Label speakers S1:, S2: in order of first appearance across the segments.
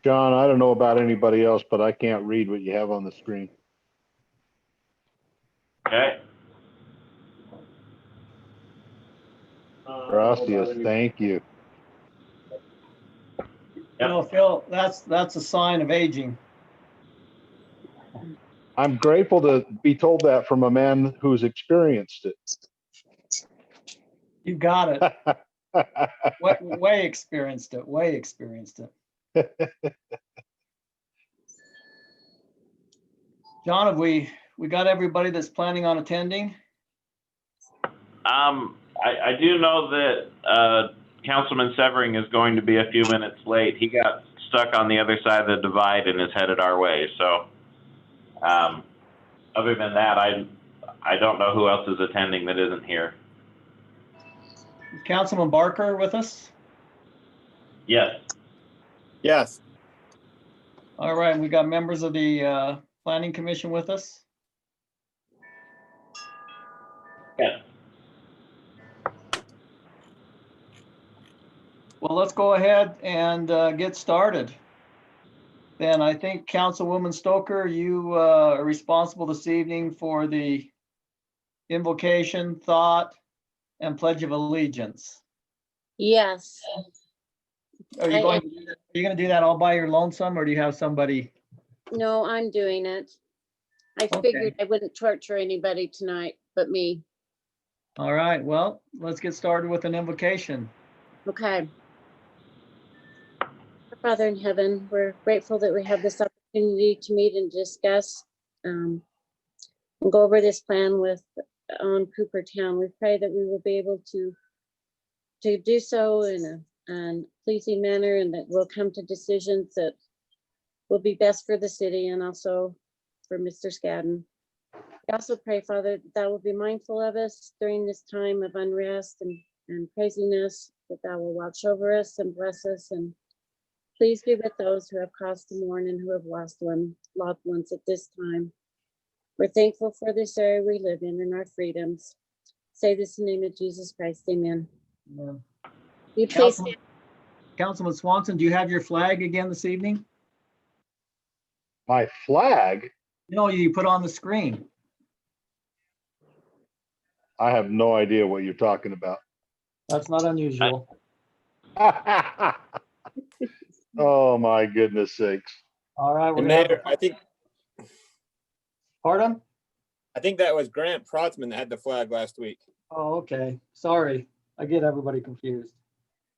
S1: John, I don't know about anybody else, but I can't read what you have on the screen.
S2: Okay.
S1: Gracias, thank you.
S3: You know, Phil, that's a sign of aging.
S1: I'm grateful to be told that from a man who's experienced it.
S3: You got it. Way experienced it. Way experienced it. John, have we got everybody that's planning on attending?
S2: I do know that Councilman Severing is going to be a few minutes late. He got stuck on the other side of the divide and is headed our way. So, other than that, I don't know who else is attending that isn't here.
S3: Is Councilman Barker with us?
S2: Yes.
S4: Yes.
S3: All right, we got members of the Planning Commission with us.
S2: Yes.
S3: Well, let's go ahead and get started. Then I think Councilwoman Stoker, you are responsible this evening for the invocation, thought, and pledge of allegiance.
S5: Yes.
S3: Are you going to do that all by your lonesome, or do you have somebody?
S5: No, I'm doing it. I
S3: Okay.
S5: figured I wouldn't torture anybody tonight but me.
S3: All right, well, let's get started with an invocation.
S5: Okay. Our Father in heaven, we're grateful that we have this opportunity to meet and discuss and go over this plan on Coopertown. We pray that we will be able to do so in a pleasing manner, and that we'll come to decisions that will be best for the city and also for Mr. Scadden. We also pray, Father, that thou will be mindful of us during this time of unrest and craziness, that thou will watch over us and bless us, and please be with those who have cause to mourn and who have lost loved ones at this time. We're thankful for this area we live in and our freedoms. Say this in the name of Jesus Christ, amen.
S3: Amen.
S5: You please.
S3: Councilman Swanson, do you have your flag again this evening?
S1: My flag?
S3: No, you put on the screen.
S1: I have no idea what you're talking about.
S3: That's not unusual.
S1: Oh my goodness sakes.
S3: All right.
S4: And Mayor,
S3: Pardon?
S4: I think that was Grant Protzman that had the flag last week.
S3: Oh, okay. Sorry. I get everybody confused.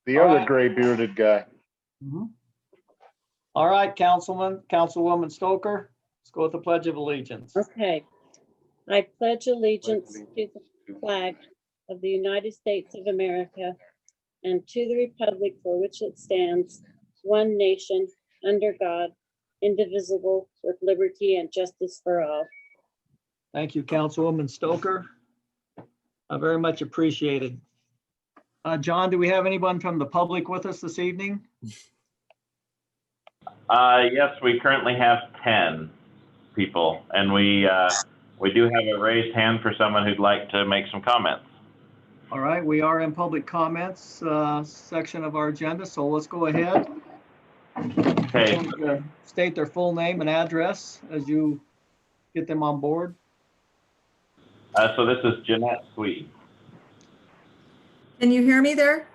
S1: The
S3: All
S1: other
S3: right.
S1: gray bearded guy.
S3: All right, Councilwoman Stoker, let's go with the Pledge of Allegiance.
S5: Okay. I pledge allegiance to the flag of the United States of America and to the republic for which it stands, one nation, under God, indivisible, with liberty and justice for all.
S3: Thank you, Councilwoman Stoker. Very much appreciated. John, do we have anyone from the public with us this evening?
S2: Yes, we currently have 10 people, and we do have a raised hand for someone who'd like to make some comments.
S3: All right, we are in public comments section of our agenda, so let's go ahead.
S2: Okay.
S3: State their full name and address as you get them on board.
S2: So this is Jeanette Sweet.
S6: Can you hear me there?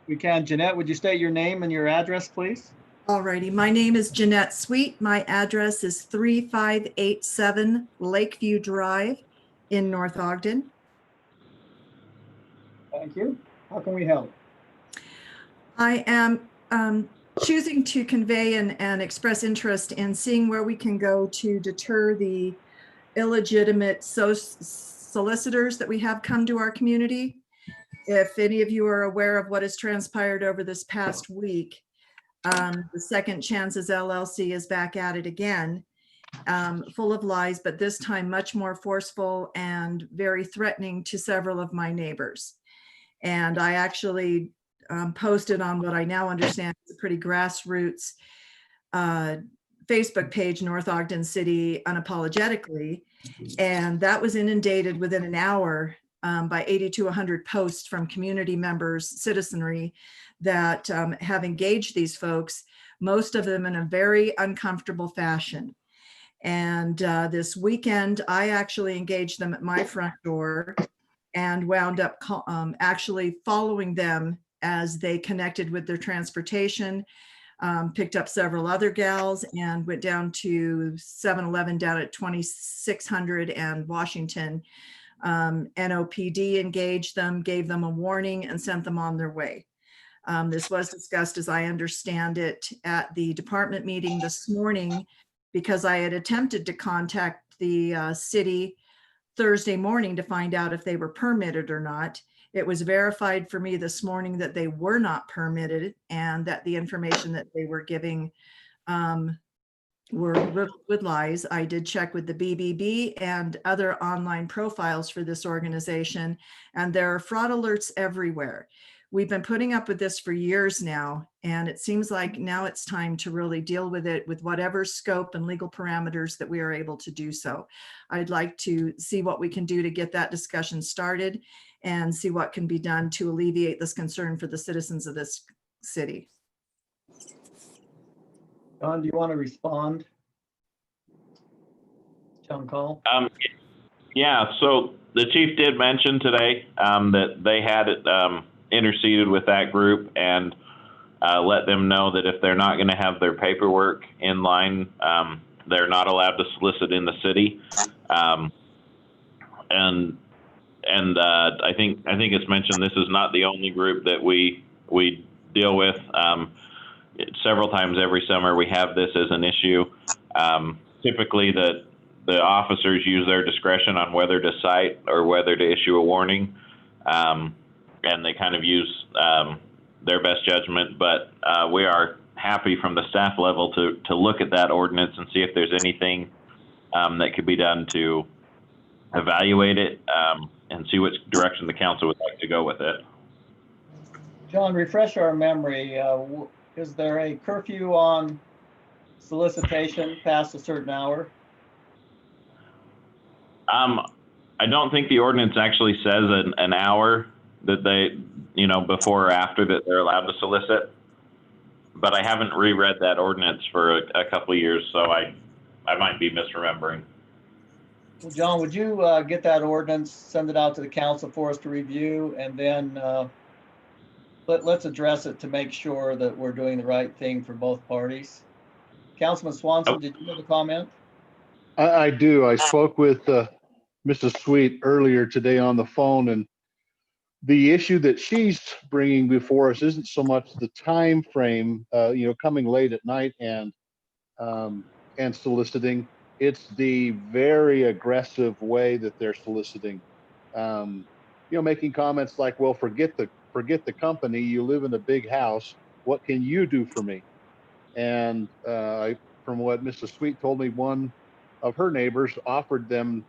S3: We can. Jeanette, would you state your name and your address, please?
S6: Alrighty, my name is Jeanette Sweet. My address is 3587 Lakeview Drive in North Ogden.
S3: Thank you. How can we help?
S6: I am choosing to convey and express interest in seeing where we can go to deter the illegitimate solicitors that we have come to our community. If any of you are aware of what has transpired over this past week, the Second Chances LLC is back at it again, full of lies, but this time much more forceful and very threatening to several of my neighbors. And I actually posted on what I now understand is a pretty grassroots Facebook page, North Ogden City Unapologetically, and that was inundated within an hour by 80 to 100 posts from community members, citizenry that have engaged these folks, most of them in a very uncomfortable fashion. And this weekend, I actually engaged them at my front door and wound up actually following them as they connected with their transportation, picked up several other gals and went down to 7-Eleven down at 2600 and Washington. NOPD engaged them, gave them a warning, and sent them on their way. This was discussed, as I understand it, at the department meeting this morning, because I had attempted to contact the city Thursday morning to find out if they were permitted or not. It was verified for me this morning that they were not permitted and that the information that they were giving were with lies. I did check with the BBB and other online profiles for this organization, and there are fraud alerts everywhere. We've been putting up with this for years now, and it seems like now it's time to really deal with it with whatever scope and legal parameters that we are able to do so. I'd like to see what we can do to get that discussion started and see what can be done to alleviate this concern for the citizens of this city.
S3: John, do you want to respond? John Call?
S2: Yeah, so the chief did mention today that they had interceded with that group and let them know that if they're not going to have their paperwork in line, they're not allowed to solicit in the city. And I think it's mentioned this is not the only group that we deal with. Several times every summer we have this as an issue. Typically the officers use their discretion on whether to cite or whether to issue a warning. And they kind of use their best judgment, but we are happy from the staff level to look at that ordinance and see if there's anything that could be done to evaluate it and see which direction the council would like to go with it.
S3: John, refresh our memory. Is there a curfew on solicitation past a certain hour?
S2: I don't think the ordinance actually says an hour that they, before or after that they're allowed to solicit. But I haven't reread that ordinance for a couple of years, so I might be misremembering.
S3: Well, John, would you get that ordinance, send it out to the council for us to review, and then let's address it to make sure that we're doing the right thing for both parties. Councilman Swanson, did you have a comment?
S1: I do. I spoke with Mrs. Sweet earlier today on the phone, and the issue that she's bringing before us isn't so much the time frame, coming late at night and soliciting. It's the very aggressive way that they're soliciting. Making comments like, "Well, forget the company. You live in a big house. What can you do for me?" And from what Mrs. Sweet told me, one of her neighbors offered them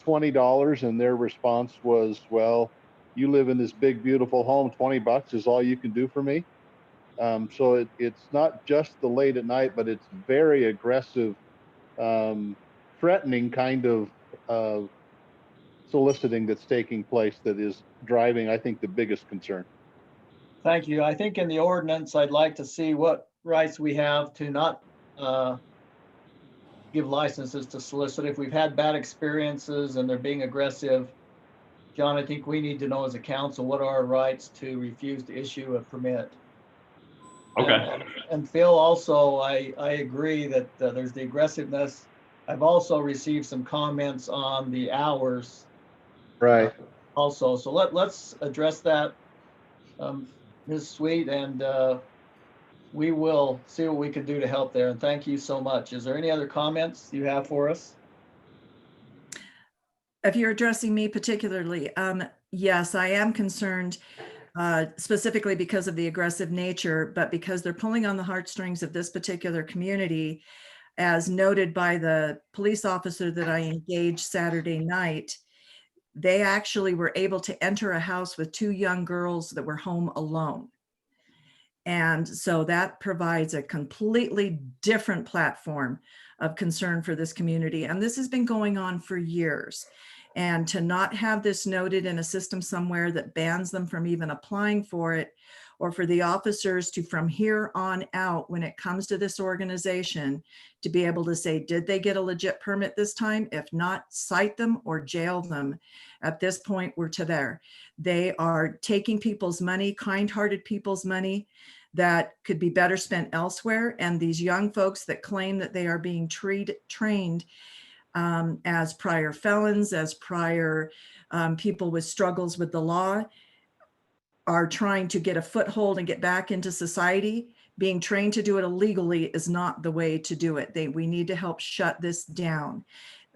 S1: $20, and their response was, "Well, you live in this big, beautiful home. $20 is all you can do for me." So it's not just the late at night, but it's very aggressive, threatening kind of soliciting that's taking place that is driving, I think, the biggest concern.
S3: Thank you. I think in the ordinance, I'd like to see what rights we have to not give licenses to solicit. If we've had bad experiences and they're being aggressive, John, I think we need to know as a council what are our rights to refuse to issue a permit.
S2: Okay.
S3: And Phil, also, I agree that there's the aggressiveness. I've also received some comments on the hours.
S1: Right.
S3: Also, so let's address that, Ms. Sweet, and we will see what we can do to help there. And thank you so much. Is there any other comments you have for us?
S6: If you're addressing me particularly, yes, I am concerned specifically because of the aggressive nature, but because they're pulling on the heartstrings of this particular community, as noted by the police officer that I engaged Saturday night. They actually were able to enter a house with two young girls that were home alone. And so that provides a completely different platform of concern for this community. And this has been going on for years. And to not have this noted in a system somewhere that bans them from even applying for it, or for the officers to, from here on out, when it comes to this organization, to be able to say, did they get a legit permit this time? If not, cite them or jail them. At this point, we're to there. They are taking people's money, kind-hearted people's money that could be better spent elsewhere. And these young folks that claim that they are being trained as prior felons, as prior people with struggles with the law, are trying to get a foothold and get back into society. Being trained to do it illegally is not the way to do it. We need to help shut this down.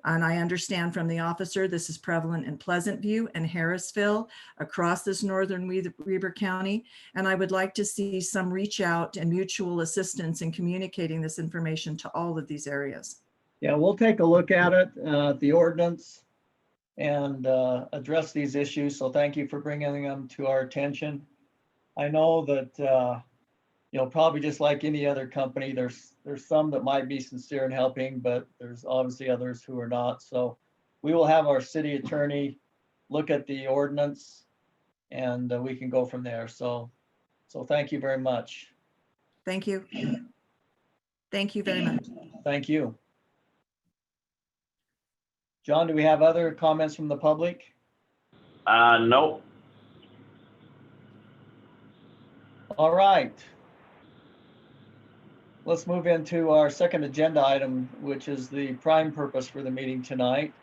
S6: And I understand from the officer, this is prevalent in Pleasant View and Harrisville, across this northern Weber County. And I would like to see some reach out and mutual assistance in communicating this information to all of these areas.
S3: Yeah, we'll take a look at it, the ordinance, and address these issues. So thank you for bringing them to our attention. I know that, probably just like any other company, there's some that might be sincere in helping, but there's obviously others who are not. So we will have our city attorney look at the ordinance, and we can go from there. So thank you very much.
S6: Thank you. Thank you very much.
S3: Thank you. John, do we have other comments from the public?
S2: Nope.
S3: All right. Let's move into our second agenda item, which is the prime purpose for the meeting tonight,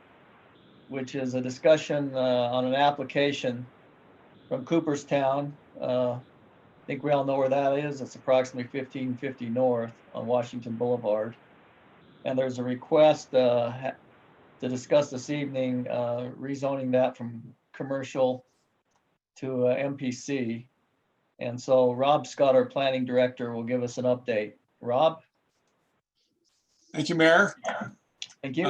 S3: which is a discussion on an application from Cooperstown. I think we all know where that is. It's approximately 1550 North on Washington Boulevard. And there's a request to discuss this evening, rezoning that from commercial to MPC. And so Rob Scott, our planning director, will give us an update. Rob?
S7: Thank you, Mayor.
S3: Thank you.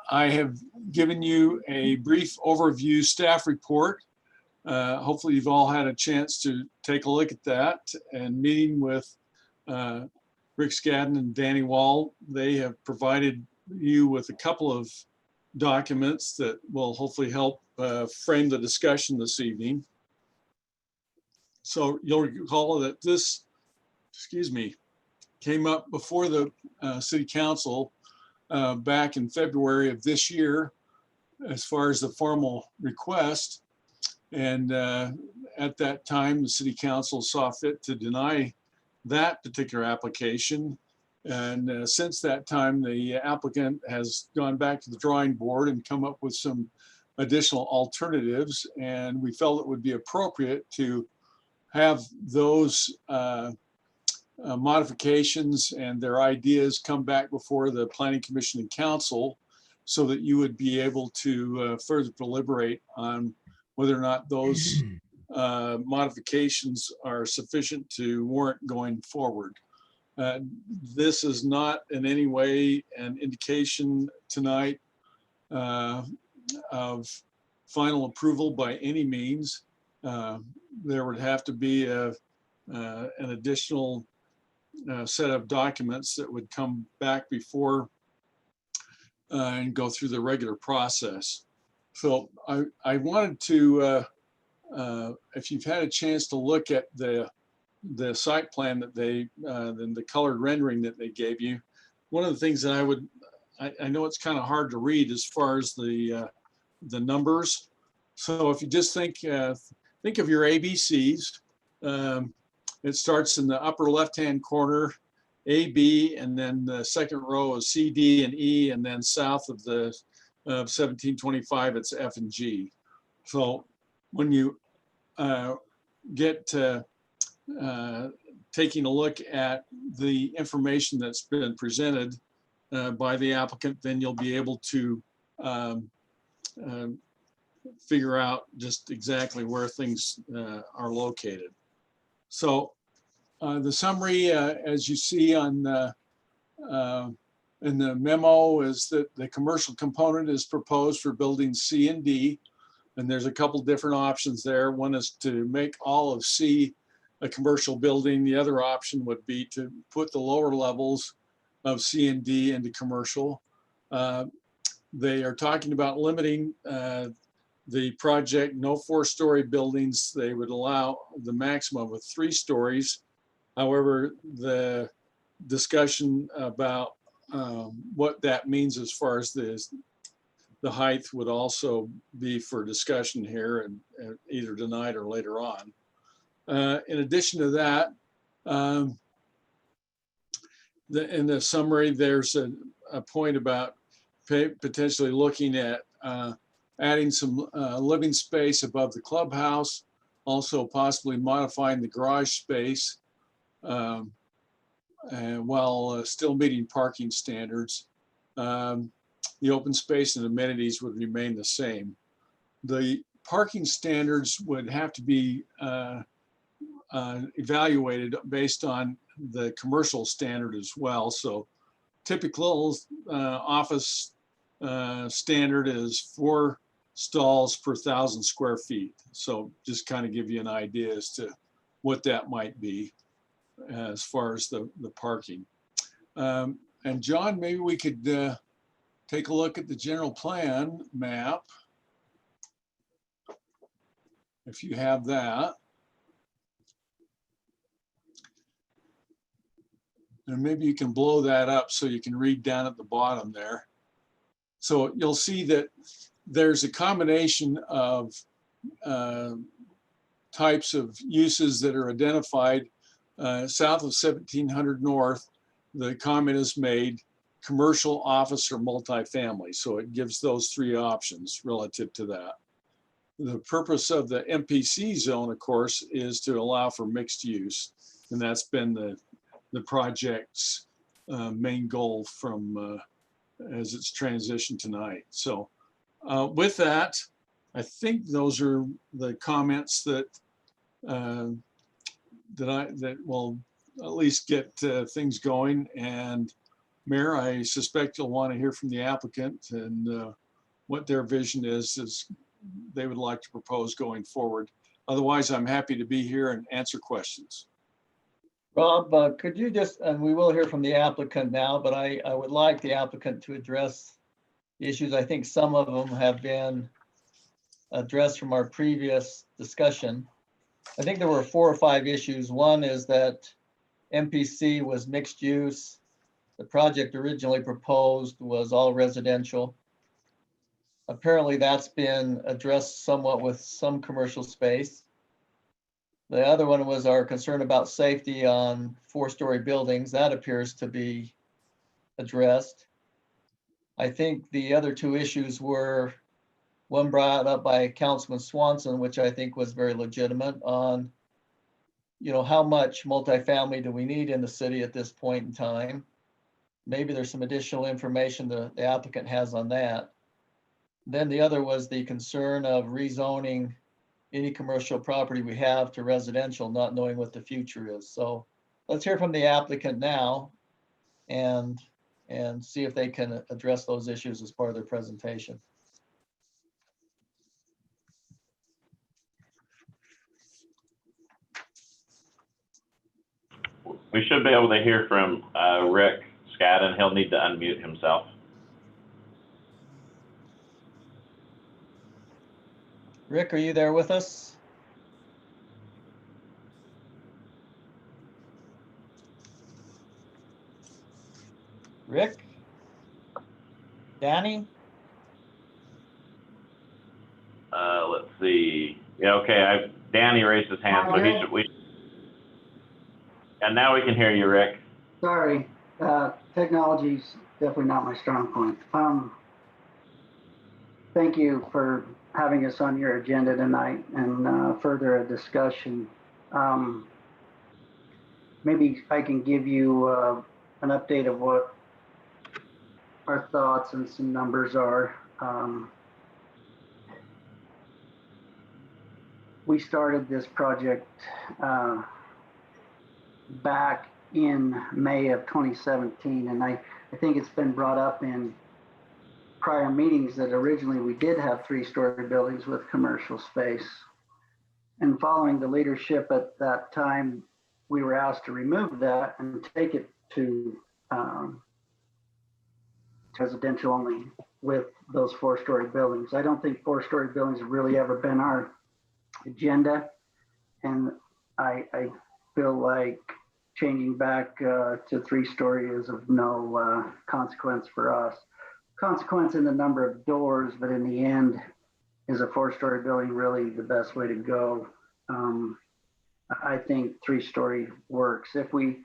S7: I have given you a brief overview staff report. Hopefully you've all had a chance to take a look at that. And meeting with Rick Skadden and Danny Wall, they have provided you with a couple of documents that will hopefully help frame the discussion this evening. So you'll recall that this, came up before the City Council back in February of this year as far as the formal request. And at that time, the City Council saw fit to deny that particular application. And since that time, the applicant has gone back to the drawing board and come up with some additional alternatives. And we felt it would be appropriate to have those modifications and their ideas come back before the Planning Commission and Council so that you would be able to further deliberate on whether or not those modifications are sufficient to warrant going forward. This is not in any way an indication tonight of final approval by any means. There would have to be an additional set of documents that would come back before and go through the regular process. So I wanted to, if you've had a chance to look at the site plan that the colored rendering that they gave you, one of the things that I know it's kind of hard to read as far as the numbers. So if you just think of your ABCs, it starts in the upper left-hand corner, A, B, and then the second row is C, D, and E, and then south of the 1725, it's F and G. So when you get to taking a look at the information that's been presented by the applicant, then you'll be able to figure out just exactly where things are located. So the summary, as you see on in the memo, is that the commercial component is proposed for buildings C and D, and there's a couple different options there. One is to make all of C a commercial building. The other option would be to put the lower levels of C and D into commercial. They are talking about limiting the project, no 4-story buildings. They would allow the maximum of 3 stories. However, the discussion about what that means as far as the height would also be for discussion here, and either tonight or later on. In addition to that, in the summary, there's a point about potentially looking at adding some living space above the clubhouse, also possibly modifying the garage space and while still meeting parking standards. The open space and amenities would remain the same. The parking standards would have to be evaluated based on the commercial standard as well. So typical office standard is 4 stalls per 1,000 square feet. So just kind of give you an idea as to what that might be as far as the parking. And John, maybe we could take a look at the general plan map, if you have that. And maybe you can blow that up so you can read down at the bottom there. So you'll see that there's a combination of types of uses that are identified. South of 1700 North, the comment is made commercial, office, or multifamily. So it gives those 3 options relative to that. The purpose of the MPC zone, of course, is to allow for mixed use. And that's been the project's main goal from as it's transitioned tonight. So with that, I think those are the comments that that will at least get things going. And Mayor, I suspect you'll want to hear from the applicant and what their vision is they would like to propose going forward. Otherwise, I'm happy to be here and answer questions.
S3: Rob, could you just, and we will hear from the applicant now, but I would like the applicant to address the issues. I think some of them have been addressed from our previous discussion. I think there were 4 or 5 issues. One is that MPC was mixed use. The project originally proposed was all residential. Apparently that's been addressed somewhat with some commercial space. The other one was our concern about safety on 4-story buildings. That appears to be addressed. I think the other 2 issues were one brought up by Councilman Swanson, which I think was very legitimate, on, you know, how much multifamily do we need in the city at this point in time? Maybe there's some additional information the applicant has on that. Then the other was the concern of rezoning any commercial property we have to residential, not knowing what the future is. So let's hear from the applicant now and see if they can address those issues as part of their presentation.
S2: We should be able to hear from Rick Scadden. He'll need to unmute himself.
S3: Rick, are you there with us? Rick? Danny?
S2: Let's see. Yeah, okay. Danny raised his hand, so he should. And now we can hear you, Rick.
S8: Sorry, technology's definitely not my strong point. Thank you for having us on your agenda tonight and further a discussion. Maybe I can give you an update of what our thoughts and some numbers are. We started this project back in May of 2017, and I think it's been brought up in prior meetings that originally we did have 3-story buildings with commercial space. And following the leadership at that time, we were asked to remove that and take it to residential only with those 4-story buildings. I don't think 4-story buildings have really ever been our agenda. And I feel like changing back to 3-story is of no consequence for us. Consequence in the number of doors, but in the end, is a 4-story building really the best way to go? I think 3-story works. If we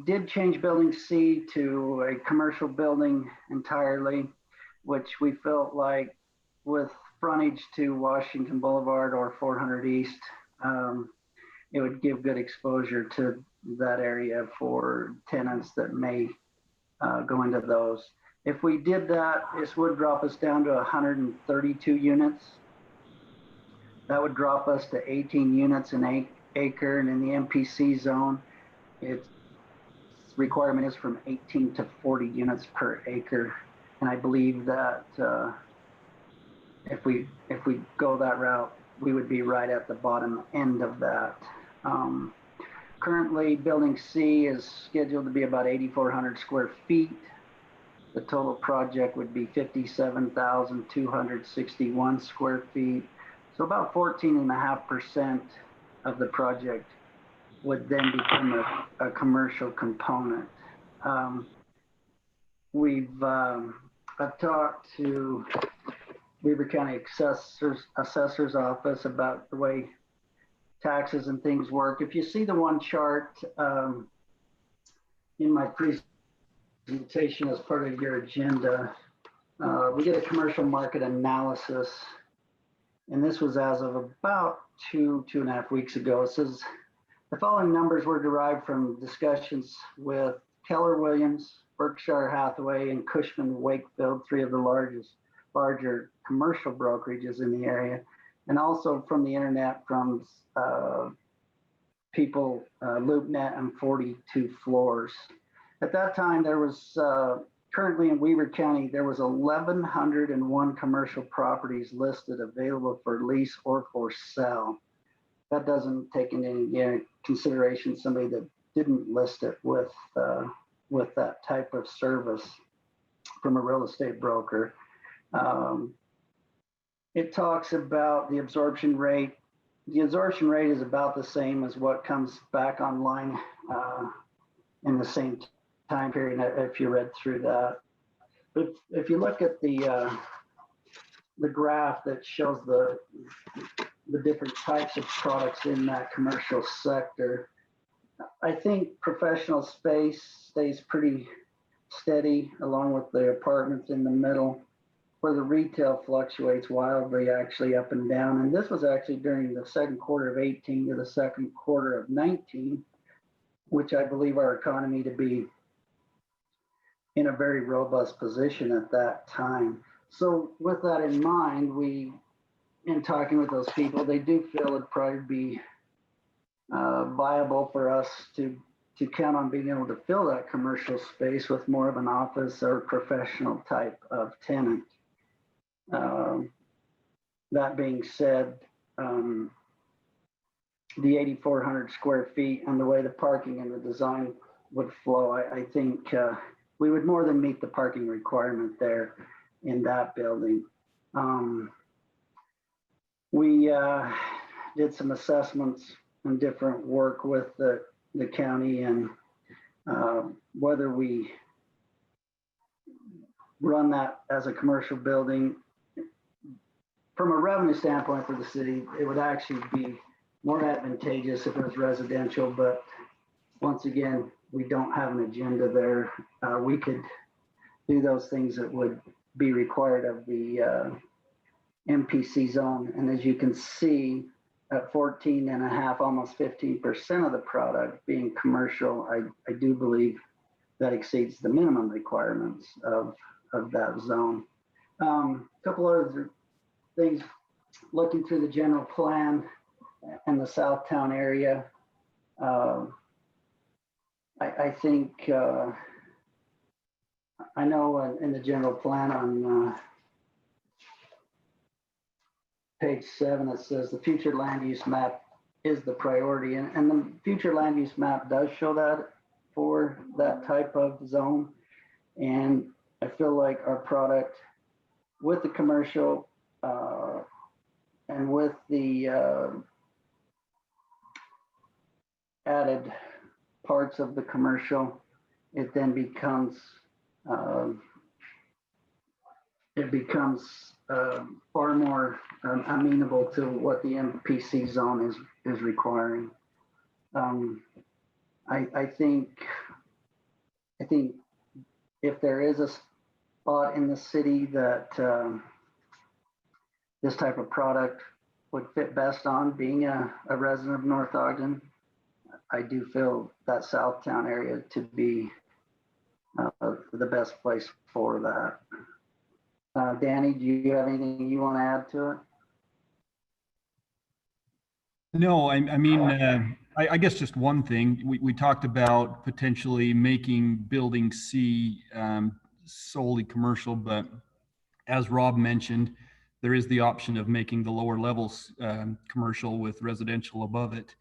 S8: did change building C to a commercial building entirely, which we felt like with frontage to Washington Boulevard or 400 East, it would give good exposure to that area for tenants that may go into those. If we did that, this would drop us down to 132 units. That would drop us to 18 units an acre, and in the MPC zone, its requirement is from 18 to 40 units per acre. And I believe that if we go that route, we would be right at the bottom end of that. Currently, building C is scheduled to be about 8,400 square feet. The total project would be 57,261 square feet. So about 14.5% of the project would then become a commercial component. I've talked to Weber County Assessor's Office about the way taxes and things work. If you see the one chart in my presentation as part of your agenda, we get a commercial market analysis, and this was as of about 2.5 weeks ago. It says the following numbers were derived from discussions with Keller Williams, Berkshire Hathaway, and Cushman Wakefield, 3 of the larger commercial brokerages in the area, and also from the internet from people, LoopNet and 42 Floors. At that time, there was currently in Weber County, there was 1,101 commercial properties listed available for lease or for sale. That doesn't take into consideration somebody that didn't list it with that type of service from a real estate broker. It talks about the absorption rate. The absorption rate is about the same as what comes back online in the same time period, if you read through that. But if you look at the graph that shows the different types of products in that commercial sector, I think professional space stays pretty steady along with the apartments in the middle, where the retail fluctuates wildly, actually up and down. And this was actually during the second quarter of 18 to the second quarter of 19, which I believe our economy to be in a very robust position at that time. So with that in mind, in talking with those people, they do feel it'd probably be viable for us to count on being able to fill that commercial space with more of an office or professional type of tenant. That being said, the 8,400 square feet and the way the parking and the design would flow, I think we would more than meet the parking requirement there in that building. We did some assessments and different work with the county, and whether we run that as a commercial building, from a revenue standpoint for the city, it would actually be more advantageous if it was residential. But once again, we don't have an agenda there. We could do those things that would be required of the MPC zone. And as you can see, at 14.5, almost 15% of the product being commercial, I do believe that exceeds the minimum requirements of that zone. A couple other things, looking through the general plan and the Southtown area, I think, I know in the general plan on page 7, it says the future land use map is the priority. And the future land use map does show that for that type of zone. And I feel like our product with the commercial and with the added parts of the commercial, it then becomes far more amenable to what the MPC zone is requiring. I think if there is a spot in the city that this type of product would fit best on, being a resident of North Ogden, I do feel that Southtown area to be the best place for that. Danny, do you have anything you want to add to it?
S9: No, I mean, I guess just one thing. We talked about potentially making Building C solely commercial, but as Rob mentioned, there is the option of making the lower levels commercial with residential above it,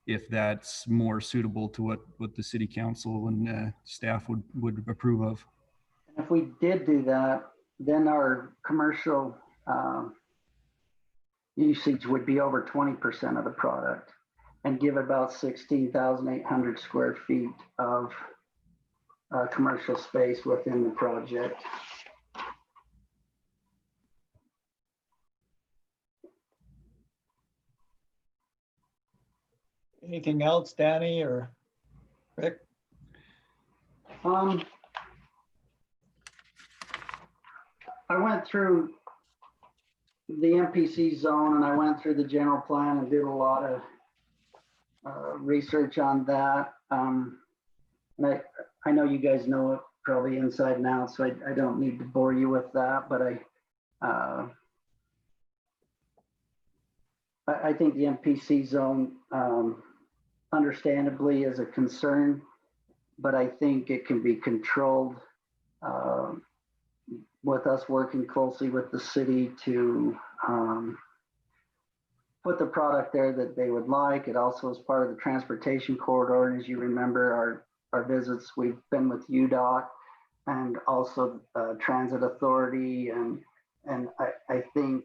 S9: if that's more suitable to what the city council and staff would approve of.
S8: If we did do that, then our commercial usage would be over 20% of the product and give about 16,800 square feet of commercial space within the project.
S3: Anything else, Danny or Rick?
S8: I went through the MPC zone and I went through the general plan and did a lot of research on that. And I know you guys know it probably inside and out, so I don't need to bore you with that, but I think the MPC zone understandably is a concern, but I think it can be controlled with us working closely with the city to put the product there that they would like. It also is part of the transportation corridor. And as you remember our visits, we've been with UDOT and also Transit Authority. And I think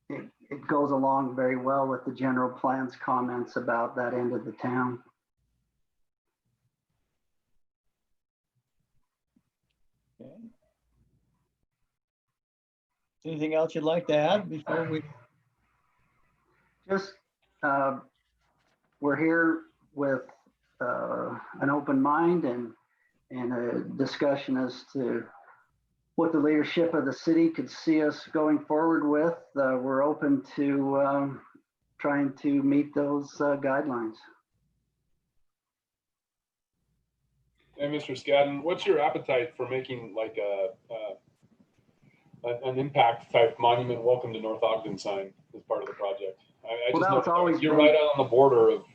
S8: it goes along very well with the general plan's comments about that end of the town.
S3: Okay. Anything else you'd like to add before we?
S8: Just, we're here with an open mind and a discussion as to what the leadership of the city could see us going forward with. We're open to trying to meet those guidelines.
S10: Hey, Mr. Scadden, what's your appetite for making like an impact type monument welcome to North Ogden sign as part of the project? I
S8: Well,
S10: just know you're right out on the border of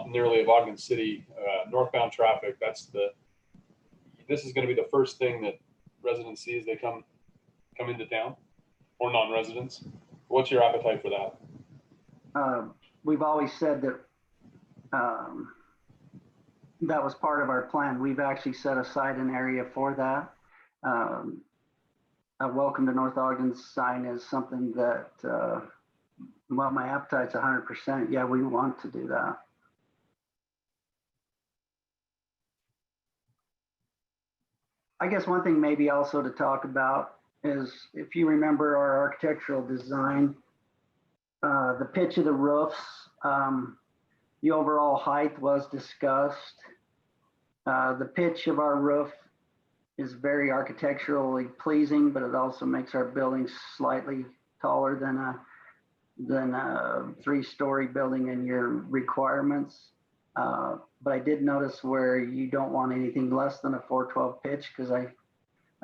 S10: nearly of Ogden City, northbound traffic. This is going to be the first thing that residents see as they come into town, or non-residents. What's your appetite for that?
S8: We've always said that that was part of our plan. We've actually set aside an area for that. A welcome to North Ogden sign is something that, well, my appetite's 100%. Yeah, we want to do that. I guess one thing maybe also to talk about is, if you remember our architectural design, the pitch of the roofs, the overall height was discussed. The pitch of our roof is very architecturally pleasing, but it also makes our building slightly taller than a 3-story building in your requirements. But I did notice where you don't want anything less than a 412 pitch, because I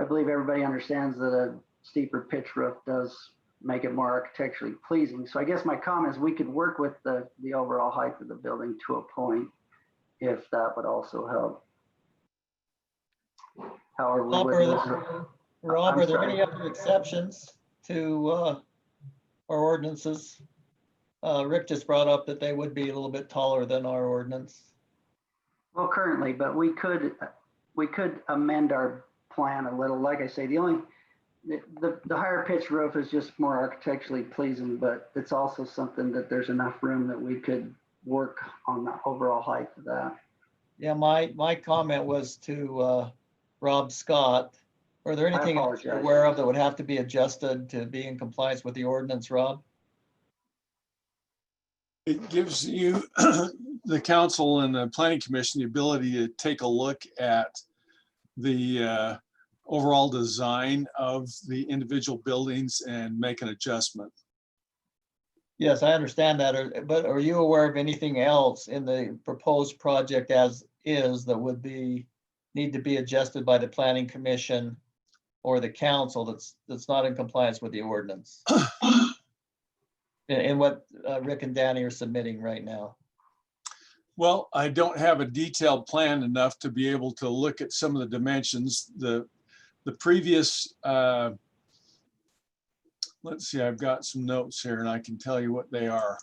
S8: believe everybody understands that a steeper pitch roof does make it more architecturally pleasing. So I guess my comment is we could work with the overall height of the building to a point, if that would also help. However,
S3: Rob, are there any other exceptions to our ordinances? Rick just brought up that they would be a little bit taller than our ordinance.
S8: Well, currently, but we could, we could amend our plan a little. Like I say, the higher pitch roof is just more architecturally pleasing, but it's also something that there's enough room that we could work on the overall height of that.
S3: Yeah, my comment was to Rob Scott. Are there anything else you're aware of that would have to be adjusted to be in compliance with the ordinance, Rob?
S7: It gives you, the council and the planning commission, the ability to take a look at the overall design of the individual buildings and make an adjustment.
S3: Yes, I understand that, but are you aware of anything else in the proposed project as is that would need to be adjusted by the planning commission or the council that's not in compliance with the ordinance? And what Rick and Danny are submitting right now?
S7: Well, I don't have a detailed plan enough to be able to look at some of the dimensions. The previous, let's see, I've got some notes here and I can tell you what they are.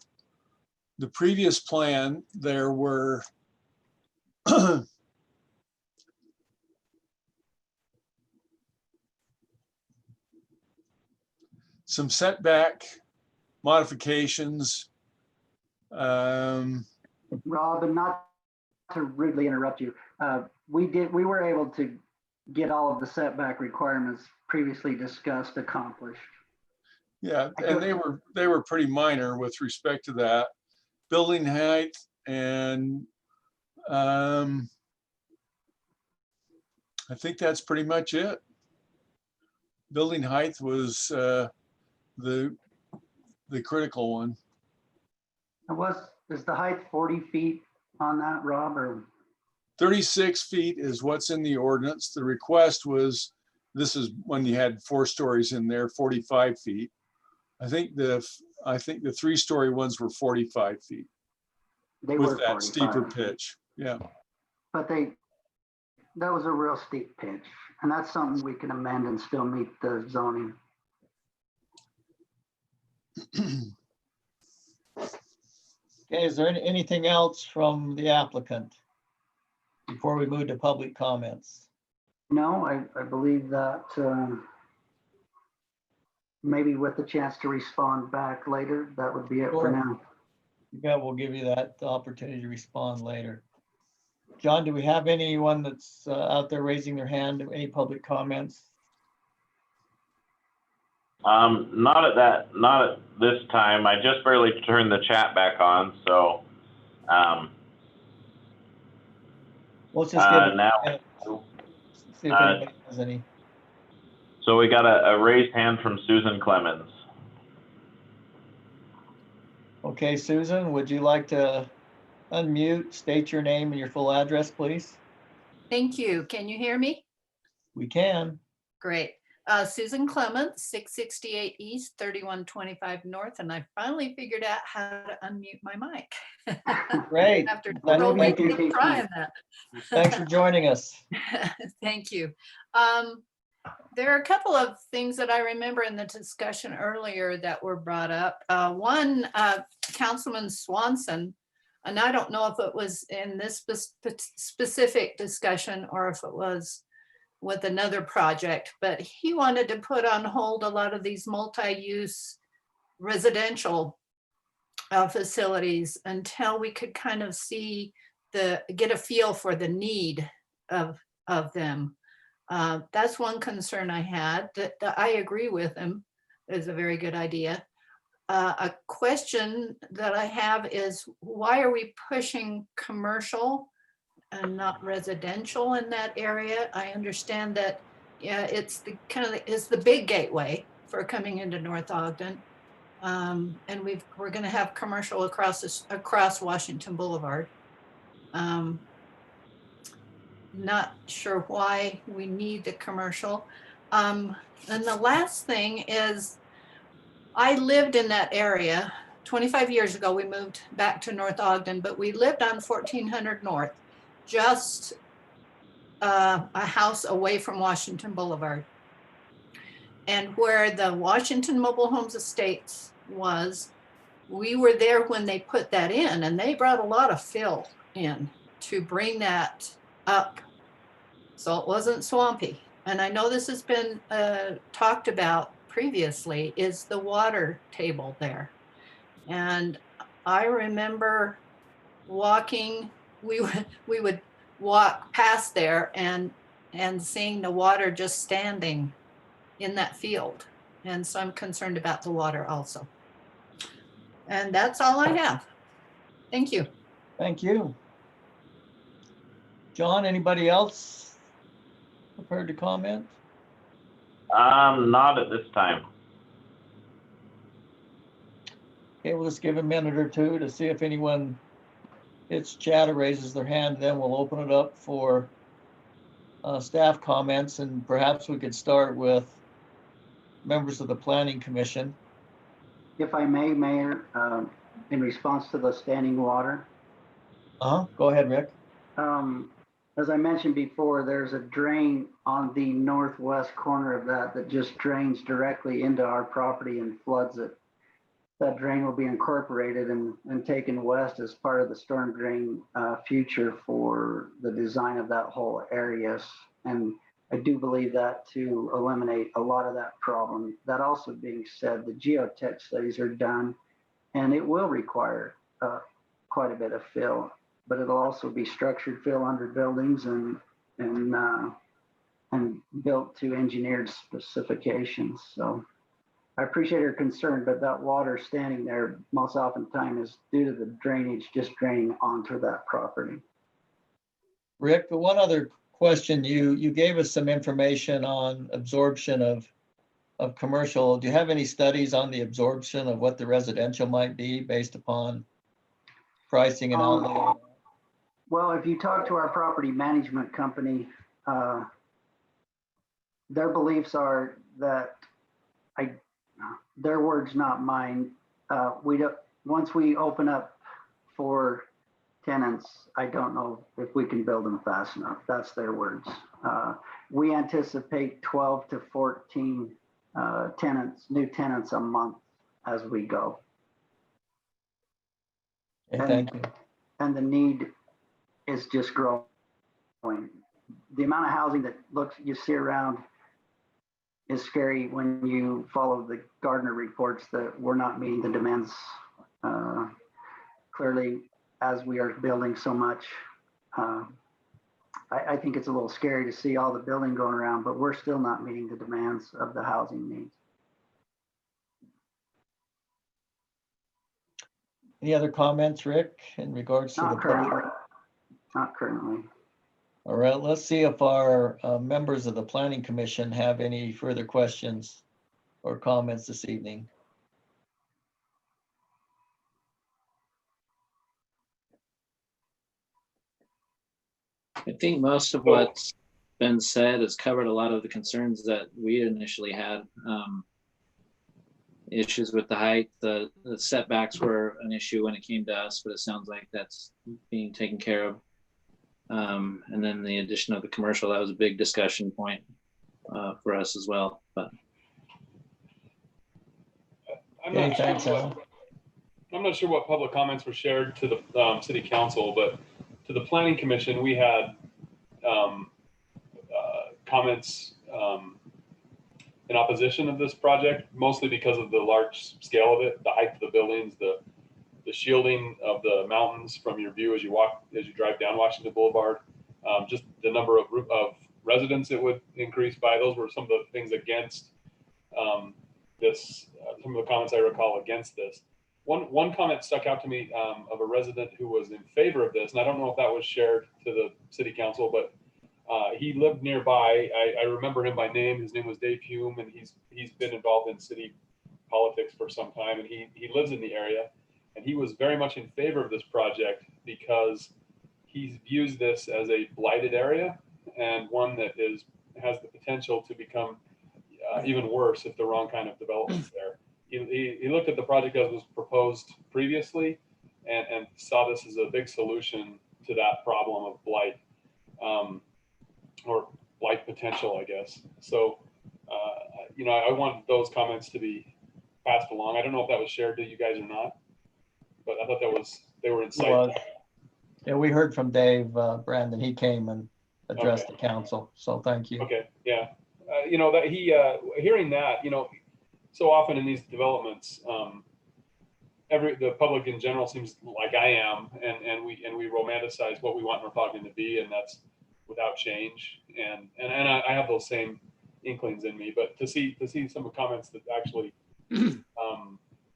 S7: The previous plan, there were some setback modifications.
S8: Rob, and not to rudely interrupt you, we were able to get all of the setback requirements previously discussed accomplished.
S7: Yeah, and they were pretty minor with respect to that. Building height and I think that's pretty much it. Building height was the critical one.
S8: Is the height 40 feet on that, Rob, or?
S7: 36 feet is what's in the ordinance. The request was, this is when you had 4 stories in there, 45 feet. I think the 3-story ones were 45 feet.
S8: They
S7: with
S8: were
S7: that
S8: 45.
S7: steeper pitch. Yeah.
S8: But that was a real steep pitch, and that's something we can amend and still meet the zoning.
S3: Okay, is there anything else from the applicant before we move to public comments?
S8: No, I believe that maybe with the chance to respond back later, that would be it for now.
S3: You bet, we'll give you that opportunity to respond later. John, do we have anyone that's out there raising their hand? Any public comments?
S2: Not at this time. I just barely turned the chat back on, so
S3: Let's just give it
S2: now.
S3: See if anybody has any.
S2: So we got a raised hand from Susan Clemens.
S3: Okay, Susan, would you like to unmute, state your name and your full address, please?
S11: Thank you. Can you hear me?
S3: We can.
S11: Great. Susan Clements, 668 East, 3125 North, and I finally figured out how to unmute my mic.
S3: Great.
S11: After trying that.
S3: Thanks for joining us.
S11: Thank you. There are a couple of things that I remember in the discussion earlier that were brought up. One, Councilman Swanson, and I don't know if it was in this specific discussion or if it was with another project, but he wanted to put on hold a lot of these multi-use residential facilities until we could kind of get a feel for the need of them. That's one concern I had that I agree with him is a very good idea. A question that I have is, why are we pushing commercial and not residential in that area? I understand that, yeah, it's the big gateway for coming into North Ogden. And we're going to have commercial across Washington Boulevard. Not sure why we need the commercial. And the last thing is, I lived in that area 25 years ago. We moved back to North Ogden, but we lived on 1400 North, just a house away from Washington Boulevard. And where the Washington Mobile Homes Estates was, we were there when they put that in, and they brought a lot of fill in to bring that up so it wasn't swampy. And I know this has been talked about previously, is the water table there. And I remember walking, we would walk past there and seeing the water just standing in that field. And so I'm concerned about the water also. And that's all I have. Thank you.
S3: Thank you. John, anybody else prepared to comment?
S2: Not at this time.
S3: Okay, we'll just give a minute or two to see if anyone hits chat or raises their hand. Then we'll open it up for staff comments, and perhaps we could start with members of the Planning Commission.
S8: If I may, Mayor, in response to the standing water.
S3: Go ahead, Rick.
S8: As I mentioned before, there's a drain on the northwest corner of that just drains directly into our property and floods it. That drain will be incorporated and taken west as part of the storm drain future for the design of that whole area. And I do believe that to eliminate a lot of that problem. That also being said, the geotech studies are done and it will require quite a bit of fill, but it'll also be structured fill under buildings and built to engineered specifications. So I appreciate your concern, but that water standing there most oftentimes is due to the drainage just draining onto that property.
S3: Rick, the one other question, you gave us some information on absorption of commercial. Do you have any studies on the absorption of what the residential might be based upon pricing and outlay?
S8: Well, if you talk to our property management company, their beliefs are that their words, not mine. Once we open up for tenants, I don't know if we can build them fast enough. That's their words. We anticipate 12 to 14 new tenants a month as we go.
S3: Okay, thank you.
S8: And the need is just growing. The amount of housing that you see around is scary when you follow the Gardner reports that we're not meeting the demands clearly as we are building so much. I think it's a little scary to see all the building going around, but we're still not meeting the demands of the housing needs.
S3: Any other comments, Rick, in regards to the public?
S8: Not currently.
S3: All right, let's see if our members of the Planning Commission have any further questions or comments this evening.
S12: I think most of what's been said has covered a lot of the concerns that we initially had. Issues with the height, the setbacks were an issue when it came to us, but it sounds like that's being taken care of. And then the addition of the commercial, that was a big discussion point for us as well. But
S10: I'm not sure what public comments were shared to the city council, but to the Planning Commission, we had comments in opposition of this project, mostly because of the large scale of it, the height of the buildings, the shielding of the mountains from your view as you drive down Washington Boulevard, just the number of residents it would increase by. Those were some of the things against this. Some of the comments I recall against this. One comment stuck out to me of a resident who was in favor of this, and I don't know if that was shared to the city council, but he lived nearby. I remember him by name. His name was Dave Hume, and he's been involved in city politics for some time, and he lives in the area. And he was very much in favor of this project because he views this as a blighted area and one that has the potential to become even worse if the wrong kind of development's there. He looked at the project as was proposed previously and saw this as a big solution to that problem of blight, or blight potential, I guess. So, I want those comments to be passed along. I don't know if that was shared to you guys or not, but I thought they were insightful.
S3: Yeah, we heard from Dave Brandon. He came and address
S10: Okay.
S3: the council. So thank you.
S10: Okay, yeah. You know, that hearing that, you know, so often in these developments, the public in general seems like I am, and we romanticize what we want North Ogden to be, and that's without change. And I have those same inklings in me, but to see some of the comments that actually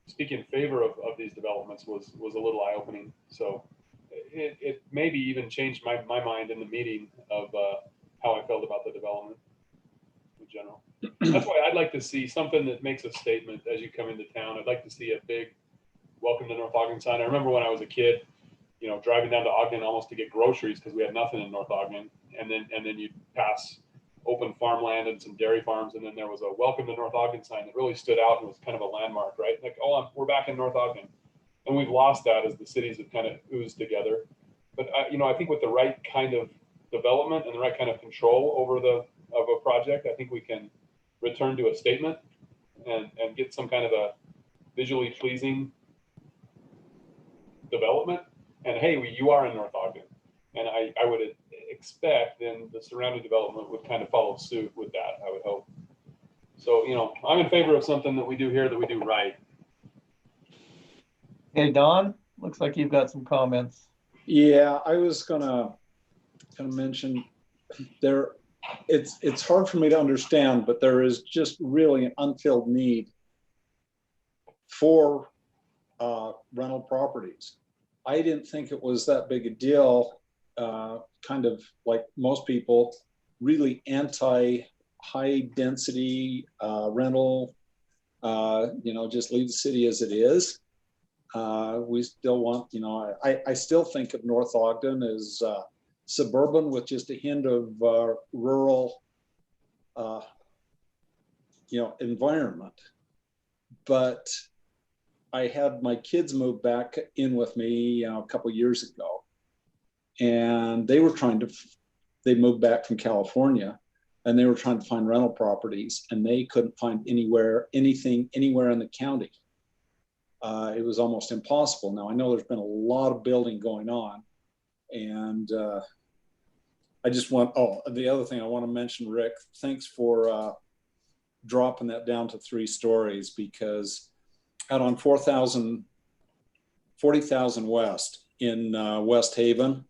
S10: speak in favor of these developments was a little eye-opening. So it maybe even changed my mind in the meeting of how I felt about the development in general. That's why I'd like to see something that makes a statement as you come into town. I'd like to see a big welcome to North Ogden sign. I remember when I was a kid, you know, driving down to Ogden almost to get groceries because we had nothing in North Ogden, and then you'd pass open farmland and some dairy farms, and then there was a welcome to North Ogden sign that really stood out and was kind of a landmark, right? Like, oh, we're back in North Ogden, and we've lost that as the cities have kind of oozed together. But you know, I think with the right kind of development and the right kind of control over of a project, I think we can return to a statement and get some kind of a visually pleasing development. And hey, you are in North Ogden, and I would expect then the surrounding development would kind of follow suit with that, I would hope. So, you know, I'm in favor of something that we do here that we do right.
S3: Hey, Don, looks like you've got some comments.
S13: Yeah, I was gonna mention there. It's hard for me to understand, but there is just really an unfilled need for rental properties. I didn't think it was that big a deal. Kind of like most people, really anti high density rental. You know, just leave the city as it is. We still want, you know, I still think of North Ogden as suburban with just a hint of rural, you know, environment. But I had my kids move back in with me, you know, a couple of years ago, and they moved back from California, and they were trying to find rental properties, and they couldn't find anything anywhere in the county. It was almost impossible. Now I know there's been a lot of building going on, and I just want, the other thing I want to mention, Rick, thanks for dropping that down to 3 stories, because out on 40,000 West in West Haven,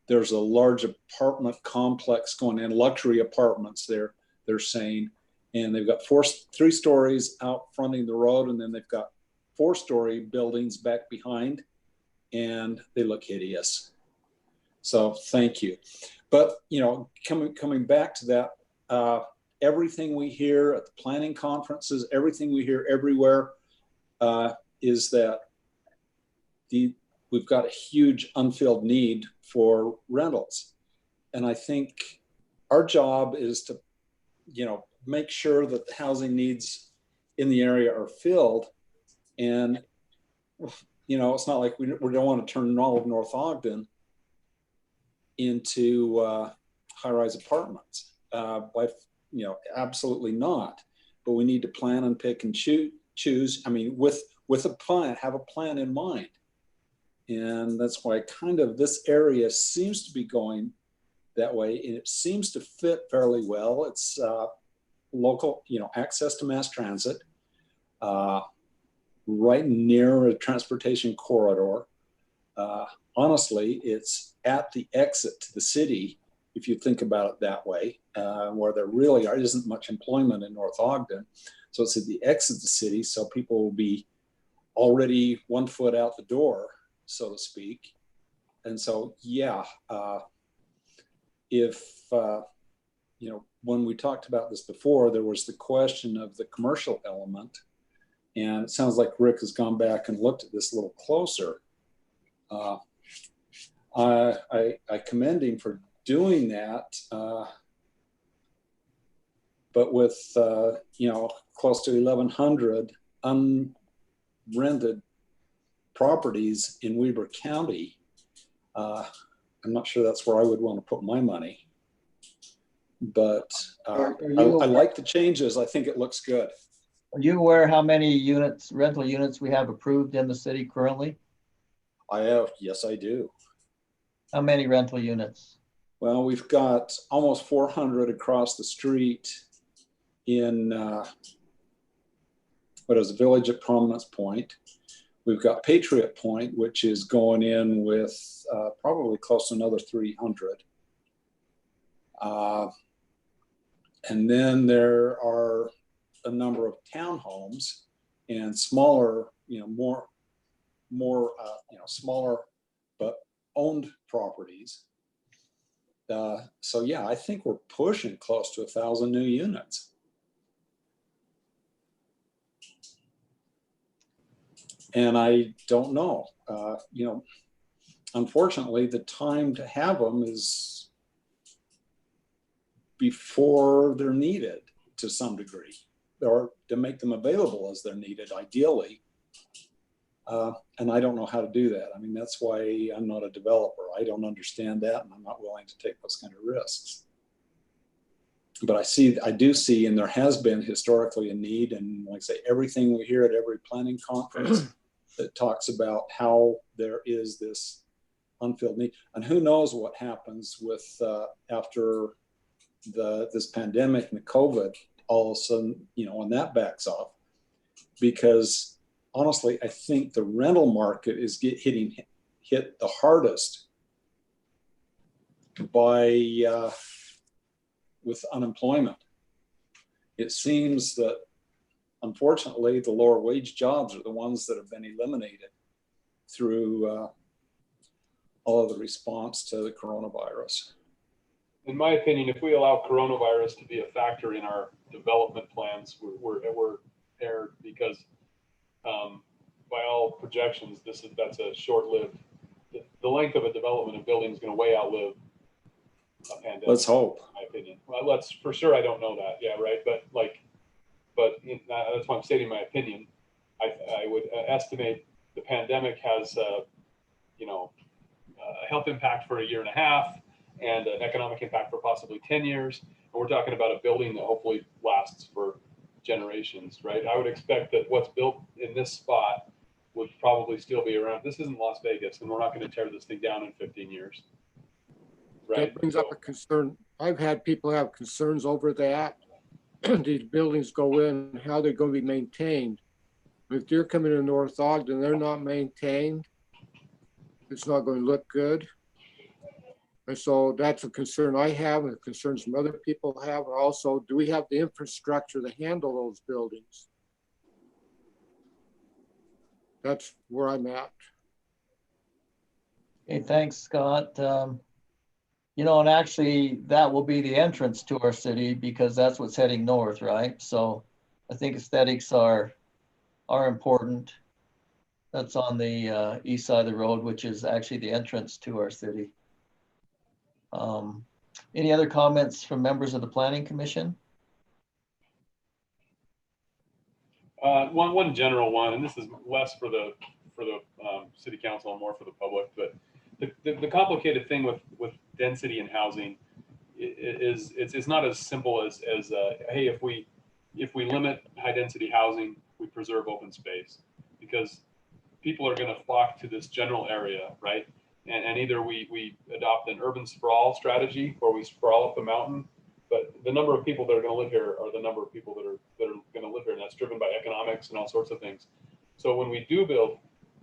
S13: there's a large apartment complex going in, luxury apartments they're saying, and they've got 3 stories out fronting the road, and then they've got 4-story buildings back behind, and they look hideous. So thank you. But, you know, coming back to that, everything we hear at the planning conferences, everything we hear everywhere is that we've got a huge unfilled need for rentals. And I think our job is to, you know, make sure that the housing needs in the area are filled. And, you know, it's not like we don't want to turn all of North Ogden into high-rise apartments. You know, absolutely not. But we need to plan and pick and choose. I mean, with a plan, have a plan in mind. And that's why kind of this area seems to be going that way. And it seems to fit fairly well. It's local, you know, access to mass transit, right near a transportation corridor. Honestly, it's at the exit to the city, if you think about it that way, where there really isn't much employment in North Ogden. So it's at the exit of the city, so people will be already 1 foot out the door, so to speak. And so, yeah, if, you know, when we talked about this before, there was the question of the commercial element, and it sounds like Rick has gone back and looked at this a little closer. I commend him for doing that, but with, you know, close to 1,100 unrented properties in Weber County, I'm not sure that's where I would want to put my money. But I like the changes. I think it looks good.
S3: Are you aware how many units, rental units we have approved in the city currently?
S13: I have, yes, I do.
S3: How many rental units?
S13: Well, we've got almost 400 across the street in what is the Village at Prominence Point. We've got Patriot Point, which is going in with probably close to another 300. And then there are a number of townhomes and smaller, more, smaller but owned properties. So yeah, I think we're pushing close to 1,000 new units. And I don't know, unfortunately, the time to have them is before they're needed to some degree, or to make them available as they're needed, ideally. And I don't know how to do that. I mean, that's why I'm not a developer. I don't understand that, and I'm not willing to take those kind of risks. But I do see, and there has been historically a need, and like I say, everything we hear at every planning conference that talks about how there is this unfilled need. And who knows what happens with after this pandemic and the COVID, all of a sudden, when that backs off. Because honestly, I think the rental market is hit the hardest by with unemployment. It seems that unfortunately the lower wage jobs are the ones that have been eliminated through all of the response to the coronavirus.
S10: In my opinion, if we allow coronavirus to be a factor in our development plans, we're erred, because by all projections, that's a short-lived. The length of a development of building is going to way outlive a pandemic.
S13: Let's hope.
S10: In my opinion. Well, let's for sure. I don't know that. Yeah, right. But that's why I'm stating my opinion. I would estimate the pandemic has a health impact for a year and a half, and an economic impact for possibly 10 years. And we're talking about a building that hopefully lasts for generations, right? I would expect that what's built in this spot would probably still be around. This isn't Las Vegas, and we're not going to tear this thing down in 15 years. Right?
S14: That brings up a concern. I've had people have concerns over that. These buildings go in, how they're going to be maintained. If they're coming to North Ogden, they're not maintained, it's not going to look good. And so that's a concern I have, and concerns some other people have. And also, do we have the infrastructure to handle those buildings? That's where I'm at.
S3: Okay, thanks, Scott. And actually that will be the entrance to our city, because that's what's heading north, right? So I think aesthetics are important. That's on the east side of the road, which is actually the entrance to our city. Any other comments from members of the Planning Commission?
S10: One general one, and this is less for the city council and more for the public, but the complicated thing with density and housing is it's not as simple as hey, if we limit high density housing, we preserve open space, because people are going to flock to this general area, right? And either we adopt an urban sprawl strategy, or we sprawl up the mountain, but the number of people that are going to live here are the number of people that are going to live here, and that's driven by economics and all sorts of things. So when we do build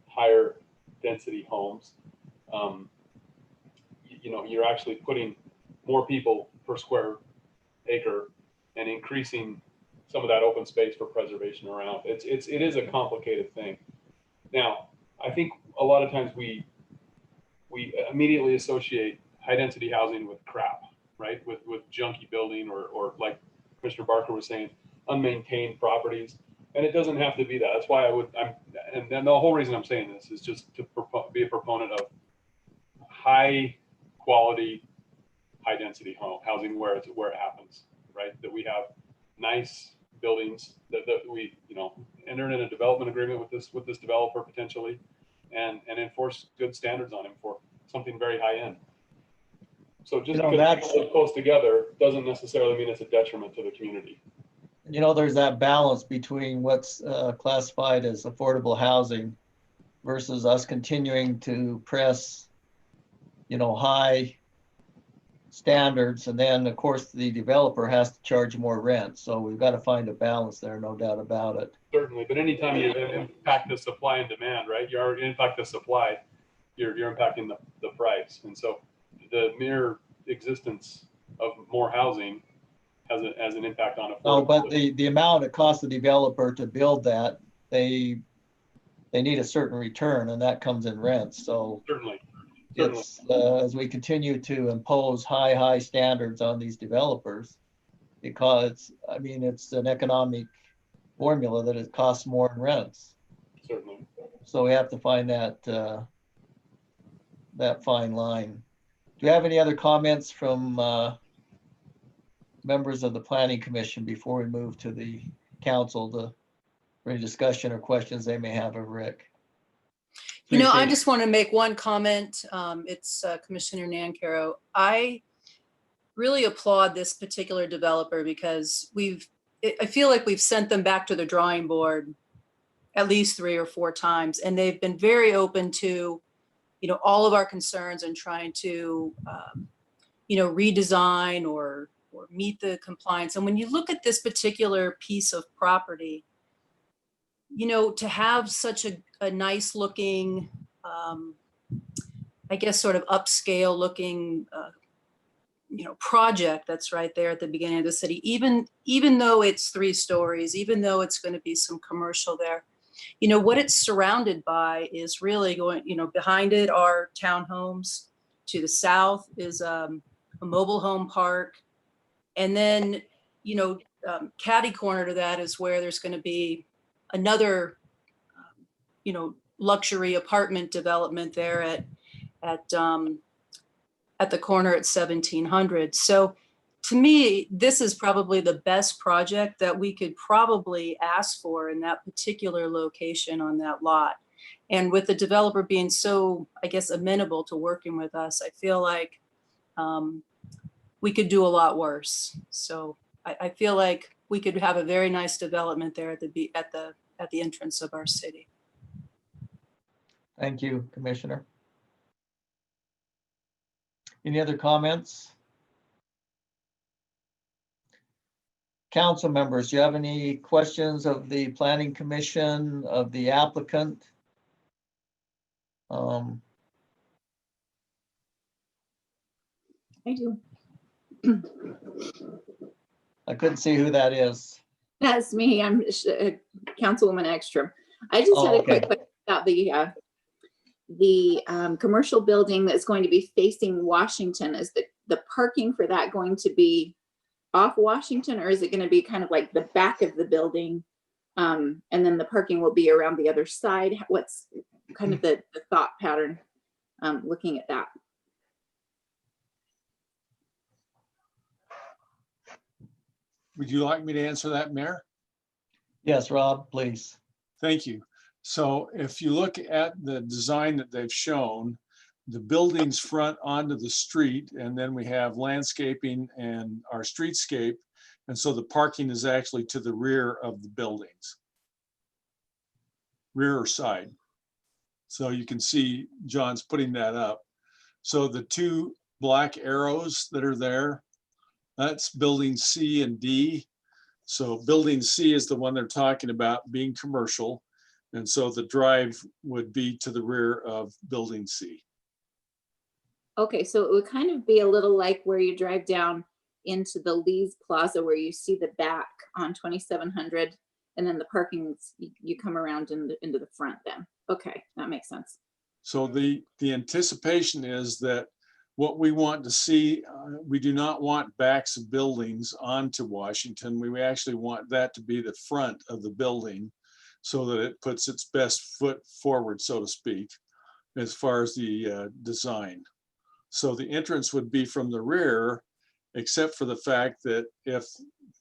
S10: higher density homes, you're actually putting more people per square acre and increasing some of that open space for preservation around. It is a complicated thing. Now, I think a lot of times we immediately associate high density housing with crap, right? With junky building, or like Commissioner Barker was saying, unmaintained properties. And it doesn't have to be that. That's why and then the whole reason I'm saying this is just to be a proponent of high quality, high density housing where it happens, right? That we have nice buildings that we, enter in a development agreement with this developer potentially, and enforce good standards on him for something very high end. So just because people live close together doesn't necessarily mean it's a detriment to the community.
S3: There's that balance between what's classified as affordable housing versus us continuing to press, high standards, and then of course the developer has to charge more rent. So we've got to find a balance there, no doubt about it.
S10: Certainly, but anytime you impact the supply and demand, right? You already impact the supply, you're impacting the price. And so the mere existence of more housing has an impact on affordability.
S3: No, but the amount it costs the developer to build that, they need a certain return, and that comes in rent. So
S10: Certainly.
S3: it's as we continue to impose high standards on these developers, because I mean it's an economic formula that it costs more in rents.
S10: Certainly.
S3: So we have to find that that fine line. Do you have any other comments from members of the Planning Commission before we move to the council for any discussion or questions they may have of Rick?
S15: You know, I just want to make one comment. It's Commissioner Nancaro. I really applaud this particular developer because I feel like we've sent them back to the drawing board at least 3 or 4 times, and they've been very open to, you know, all of our concerns and trying to, you know, redesign or meet the compliance. And when you look at this particular piece of property, you know, to have such a nice looking, I guess sort of upscale looking, you know, project that's right there at the beginning of the city, even though it's 3 stories, even though it's going to be some commercial there, you know, what it's surrounded by is really going, you know, behind it are townhomes. To the south is a mobile home park. And then, you know, catty corner to that is where there's going to be another, you know, luxury apartment development there at the corner at 1700. So to me, this is probably the best project that we could probably ask for in that particular location on that lot. And with the developer being so, I guess, amenable to working with us, I feel like we could do a lot worse. So I feel like we could have a very nice development there at the entrance of our city.
S3: Thank you, Commissioner. Any other comments? Council members, do you have any questions of the Planning Commission, of the applicant?
S16: I do.
S3: I couldn't see who that is.
S16: That's me. I'm Councilwoman Ekstrom. I just had a quick question about the commercial building that's going to be facing Washington. Is the parking for that going to be off Washington, or is it going to be kind of like the back of the building, and then the parking will be around the other side? What's kind of the thought pattern looking at that?
S7: Would you like me to answer that, Mayor?
S3: Yes, Rob, please.
S7: Thank you. So if you look at the design that they've shown, the buildings front onto the street, and then we have landscaping and our streetscape. And so the parking is actually to the rear of the buildings, rear or side. So you can see John's putting that up. So the 2 black arrows that are there, that's building C and D. So building C is the one they're talking about being commercial. And so the drive would be to the rear of building C.
S16: Okay, so it would kind of be a little like where you drive down into the Lee's Plaza where you see the back on 2700, and then the parking, you come around into the front then. Okay, that makes sense.
S7: So the anticipation is that what we want to see, we do not want backs of buildings onto Washington. We actually want that to be the front of the building so that it puts its best foot forward, so to speak, as far as the design. So the entrance would be from the rear, except for the fact that if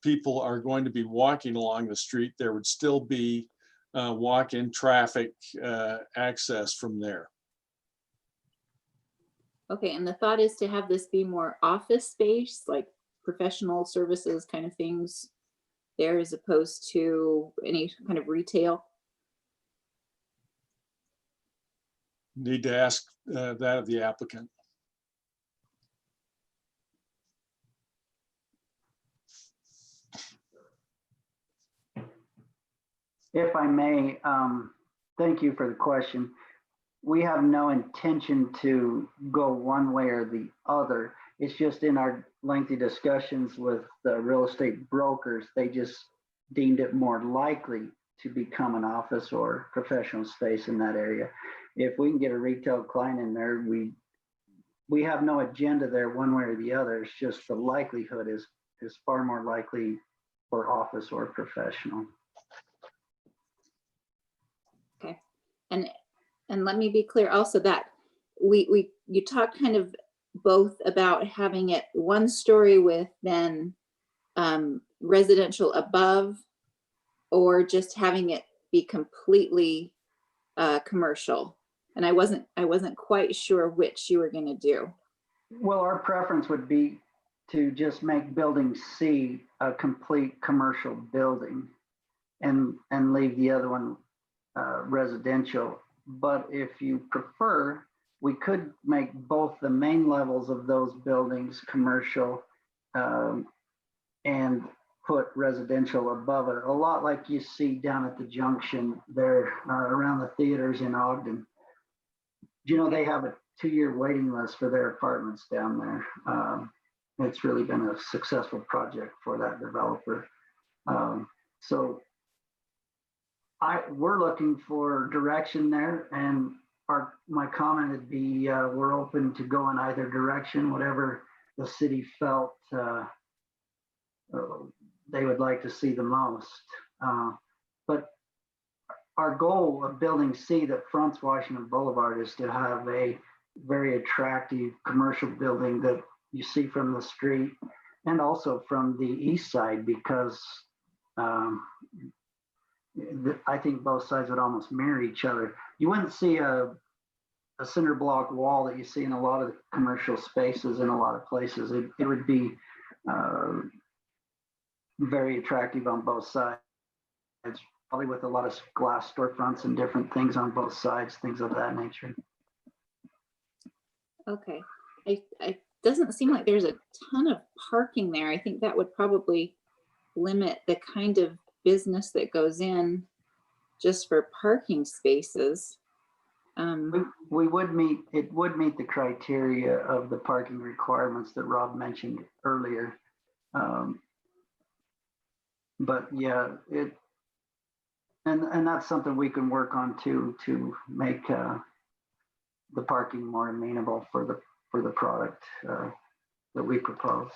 S7: people are going to be walking along the street, there would still be walk-in traffic access from there.
S16: Okay, and the thought is to have this be more office space, like professional services kind of things there, as opposed to any kind of retail?
S7: Need to ask that of the applicant.
S8: If I may, thank you for the question. We have no intention to go one way or the other. It's just in our lengthy discussions with the real estate brokers, they just deemed it more likely to become an office or professional space in that area. If we can get a retail client in there, we have no agenda there one way or the other. It's just the likelihood is far more likely for office or professional.
S16: Okay, and let me be clear also that you talked kind of both about having it one story with then residential above, or just having it be completely commercial. And I wasn't quite sure which you were going to do.
S8: Well, our preference would be to just make building C a complete commercial building and leave the other one residential. But if you prefer, we could make both the main levels of those buildings commercial and put residential above it, a lot like you see down at the junction there around the theaters in Ogden. You know, they have a 2-year waiting list for their apartments down there. It's really been a successful project for that developer. So we're looking for direction there, and my comment would be we're open to go in either direction, whatever the city felt they would like to see the most. But our goal of building C that fronts Washington Boulevard is to have a very attractive commercial building that you see from the street and also from the east side, because I think both sides would almost mirror each other. You wouldn't see a cinder block wall that you see in a lot of the commercial spaces in a lot of places. It would be very attractive on both sides, probably with a lot of glass storefronts and different things on both sides, things of that nature.
S16: Okay, it doesn't seem like there's a ton of parking there. I think that would probably limit the kind of business that goes in just for parking spaces.
S8: We would meet the criteria of the parking requirements that Rob mentioned earlier. But yeah, and that's something we can work on too, to make the parking more amenable for the product that we propose.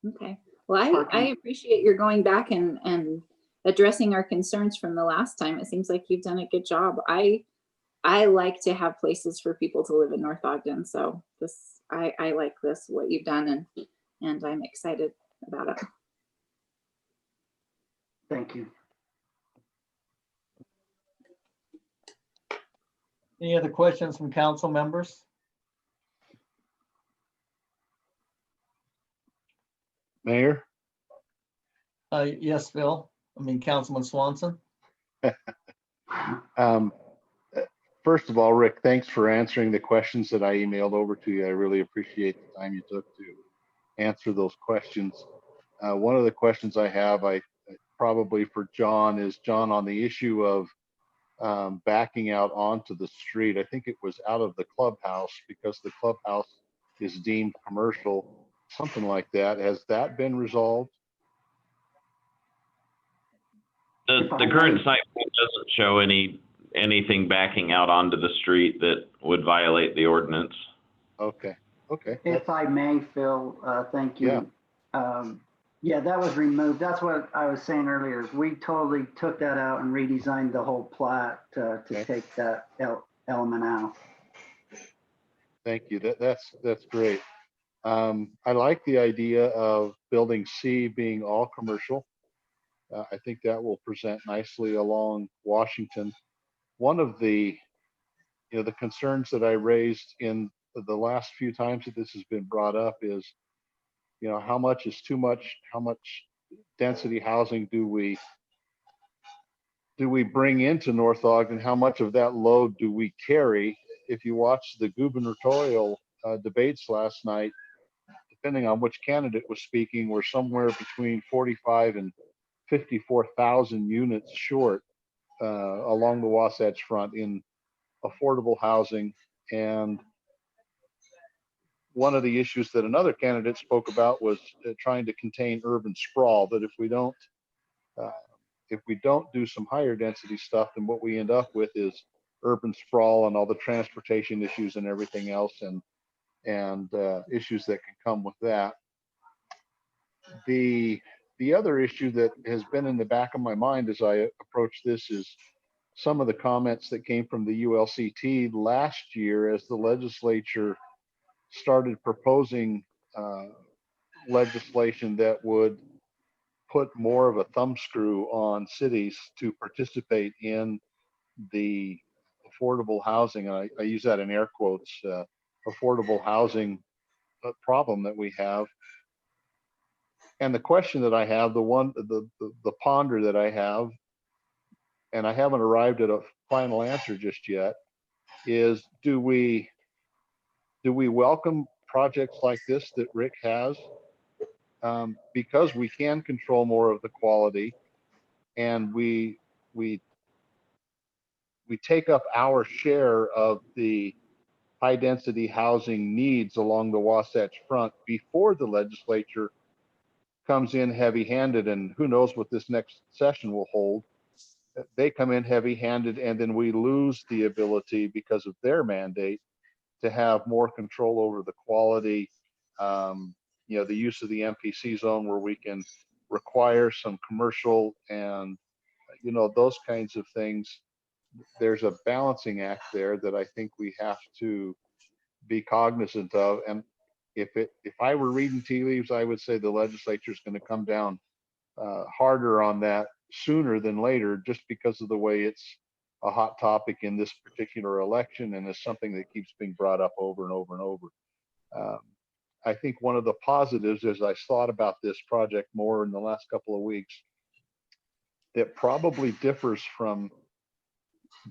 S16: Okay, well, I appreciate your going back and addressing our concerns from the last time. It seems like you've done a good job. I like to have places for people to live in North Ogden, so I like what you've done, and I'm excited about it.
S8: Thank you.
S3: Any other questions from council members?
S1: Mayor?
S3: Yes, Phil. Councilman Swanson.
S1: First of all, Rick, thanks for answering the questions that I emailed over to you. I really appreciate the time you took to answer those questions. One of the questions I have, probably for John, is John, on the issue of backing out onto the street. I think it was out of the clubhouse because the clubhouse is deemed commercial, something like that. Has that been resolved?
S2: The current site plan doesn't show anything backing out onto the street that would violate the ordinance.
S1: Okay.
S8: If I may, Phil, thank you. Yeah, that was removed. That's what I was saying earlier. We totally took that out and redesigned the whole plat to take that element out.
S1: Thank you. That's great. I like the idea of building C being all commercial. I think that will present nicely along Washington. One of the concerns that I raised in the last few times that this has been brought up is, how much is too much? How much density housing do we bring into North Ogden? How much of that load do we carry? If you watch the gubernatorial debates last night, depending on which candidate was speaking, we're somewhere between 45 and 54,000 units short along the Wasatch Front in affordable housing. And one of the issues that another candidate spoke about was trying to contain urban sprawl, that if we don't do some higher density stuff, then what we end up with is urban sprawl and all the transportation issues and everything else, and issues that can come with that. The other issue that has been in the back of my mind as I approach this is some of the comments that came from the ULCT last year as the legislature started proposing legislation that would put more of a thumbscrew on cities to participate in the affordable housing, and I use that in air quotes, affordable housing problem that we have. And the question that I have, the ponder that I have, and I haven't arrived at a final answer just yet, is do we welcome projects like this that Rick has, because we can control more of the quality, and we take up our share of the high density housing needs along the Wasatch Front before the legislature comes in heavy handed, and who knows what this next session will hold. They come in heavy handed, and then we lose the ability because of their mandate to have more control over the quality, the use of the MPC zone where we can require some commercial and, those kinds of things. There's a balancing act there that I think we have to be cognizant of. And if I were reading tea leaves, I would say the legislature is going to come down harder on that sooner than later, just because of the way it's a hot topic in this particular election, and is something that keeps being brought up over and over and over. I think one of the positives, as I thought about this project more in the last couple of weeks, that probably differs from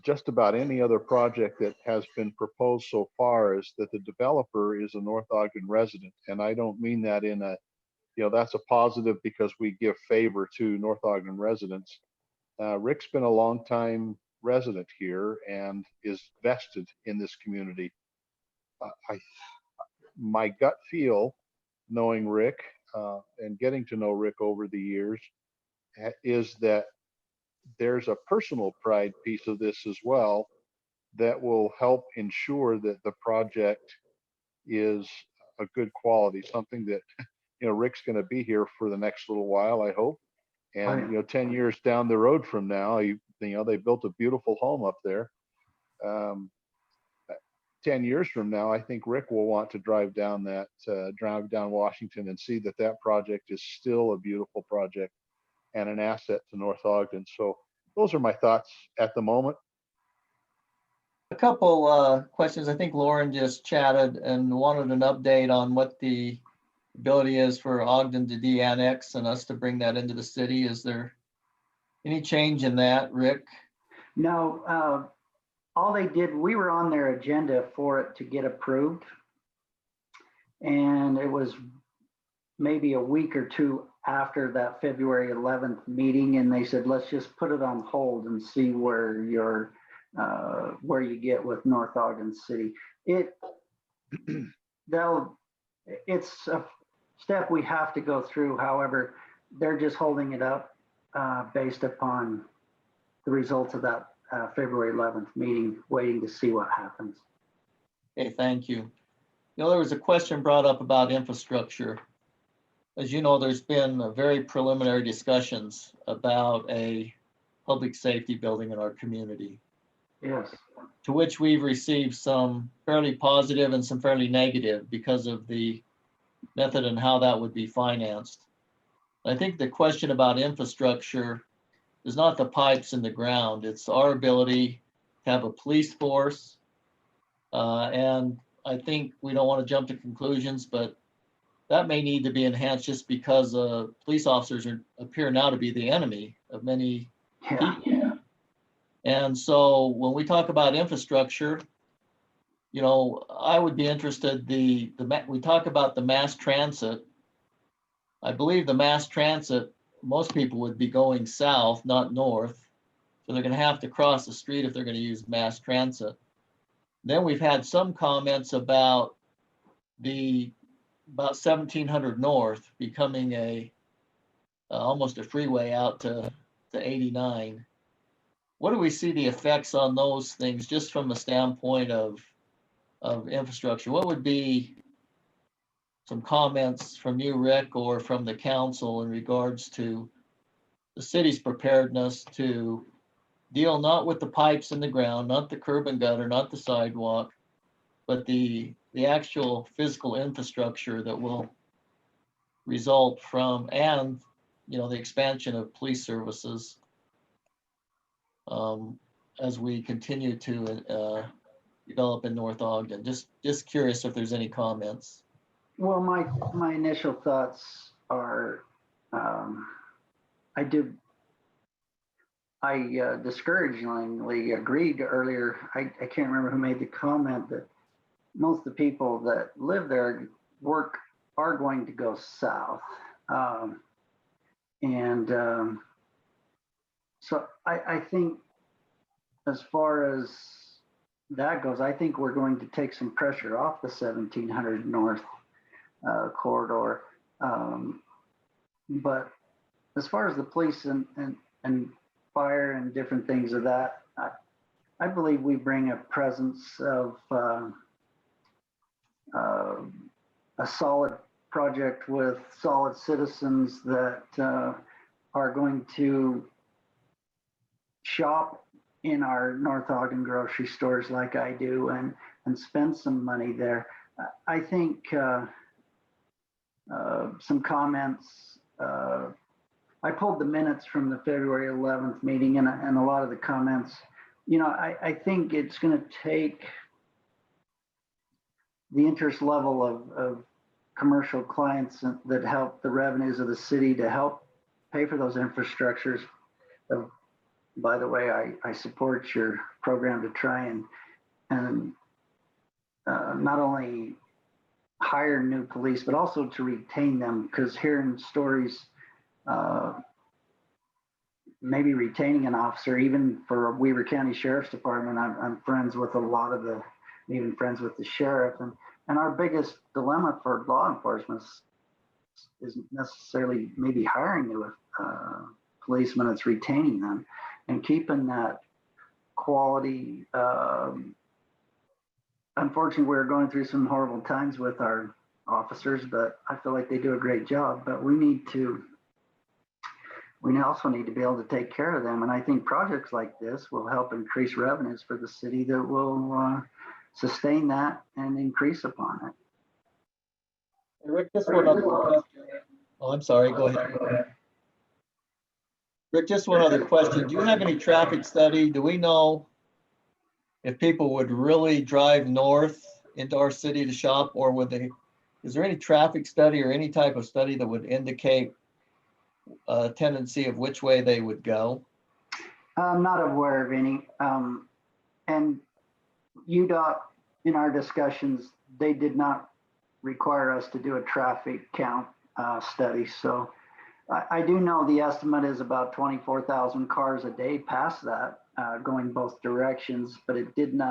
S1: just about any other project that has been proposed so far, is that the developer is a North Ogden resident. And I don't mean that in a, that's a positive because we give favor to North Ogden residents. Rick's been a long time resident here and is vested in this community. My gut feel, knowing Rick and getting to know Rick over the years, is that there's a personal pride piece of this as well that will help ensure that the project is a good quality, something that, Rick's going to be here for the next little while, I hope. And, 10 years down the road from now, they built a beautiful home up there. 10 years from now, I think Rick will want to drive down Washington and see that project is still a beautiful project and an asset to North Ogden. So those are my thoughts at the moment.
S3: A couple questions. I think Lauren just chatted and wanted an update on what the ability is for Ogden to de-annex and us to bring that into the city. Is there any change in that, Rick?
S8: No, all they did, we were on their agenda for it to get approved. And it was maybe a week or two after that February 11th meeting, and they said, let's just put it on hold and see where you get with North Ogden City. It's a step we have to go through. However, they're just holding it up based upon the results of that February 11th meeting, waiting to see what happens.
S3: Okay, thank you. There was a question brought up about infrastructure. As you know, there's been very preliminary discussions about a public safety building in our community.
S8: Yes.
S3: To which we've received some fairly positive and some fairly negative because of the method and how that would be financed. I think the question about infrastructure is not the pipes in the ground. It's our ability to have a police force. And I think we don't want to jump to conclusions, but that may need to be enhanced just because police officers appear now to be the enemy of many people. Yeah. And so when we talk about infrastructure, I would be interested, we talk about the mass transit. I believe the mass transit most people would be going south, not north. So they're gonna have to cross the street if they're gonna use mass transit. Then we've had some comments about about 1700 North becoming almost a freeway out to 89. What do we see the effects on those things, just from the standpoint of infrastructure? What would be some comments from you, Rick, or from the council in regards to the city's preparedness to deal not with the pipes in the ground, not the curb and gutter, not the sidewalk, but the actual physical infrastructure that will result from, and the expansion of police services as we continue to develop in North Ogden. Just curious if there's any comments.
S8: Well, my initial thoughts are, I discouragingly agreed earlier. I can't remember who made the comment that most of the people that live there are going to go south. So I think as far as that goes, I think we're going to take some pressure off the 1700 North corridor. But as far as the police and fire and different things of that, I believe we bring a presence of a solid project with solid citizens that are going to shop in our North Ogden grocery stores like I do and spend some money there. I think some comments, I pulled the minutes from the February 11th meeting and a lot of the comments, I think it's going to take the interest level of commercial clients that help the revenues of the city to help pay for those infrastructures. By the way, I support your program to try and not only hire new police, but also to retain them, because hearing stories, maybe retaining an officer, even for Weaver County Sheriff's Department, I'm friends with a lot of even friends with the sheriff. And our biggest dilemma for law enforcement isn't necessarily maybe hiring new policemen, it's retaining them and keeping that quality. Unfortunately, we're going through some horrible times with our officers, but I feel like they do a great job. But we also need to be able to take care of them. And I think projects like this will help increase revenues for the city that will sustain that and increase upon it.
S3: Rick, just one other question. Oh, I'm sorry, go ahead. Rick, just one other question. Do you have any traffic study? Do we know if people would really drive north into our city to shop, or is there any traffic study or any type of study that would indicate a tendency of which way they would go?
S8: I'm not aware of any. And UDOT, in our discussions, they did not require us to do a traffic count study. So I do know the estimate is about 24,000 cars a day past that, going both directions, but it didn't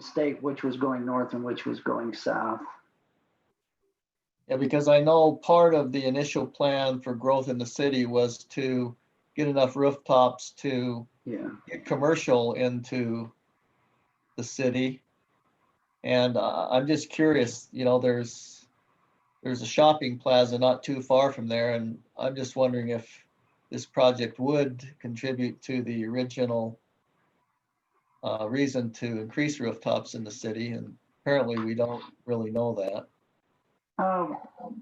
S8: state which was going north and which was going south.
S3: Yeah, because I know part of the initial plan for growth in the city was to get enough rooftops to get commercial into the city. And I'm just curious, there's a shopping plaza not too far from there, and I'm just wondering if this project would contribute to the original reason to increase rooftops in the city. And apparently we don't really know that.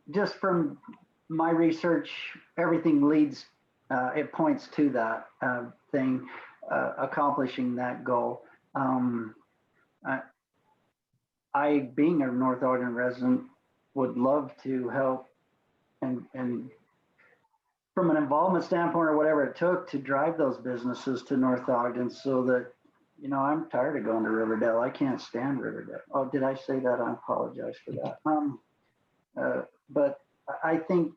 S8: Just from my research, everything leads, it points to that thing, accomplishing that goal. I, being a North Ogden resident, would love to help and from an involvement standpoint or whatever it took to drive those businesses to North Ogden, so that, I'm tired of going to Riverdale. I can't stand Riverdale. Oh, did I say that? I apologize for that. But I think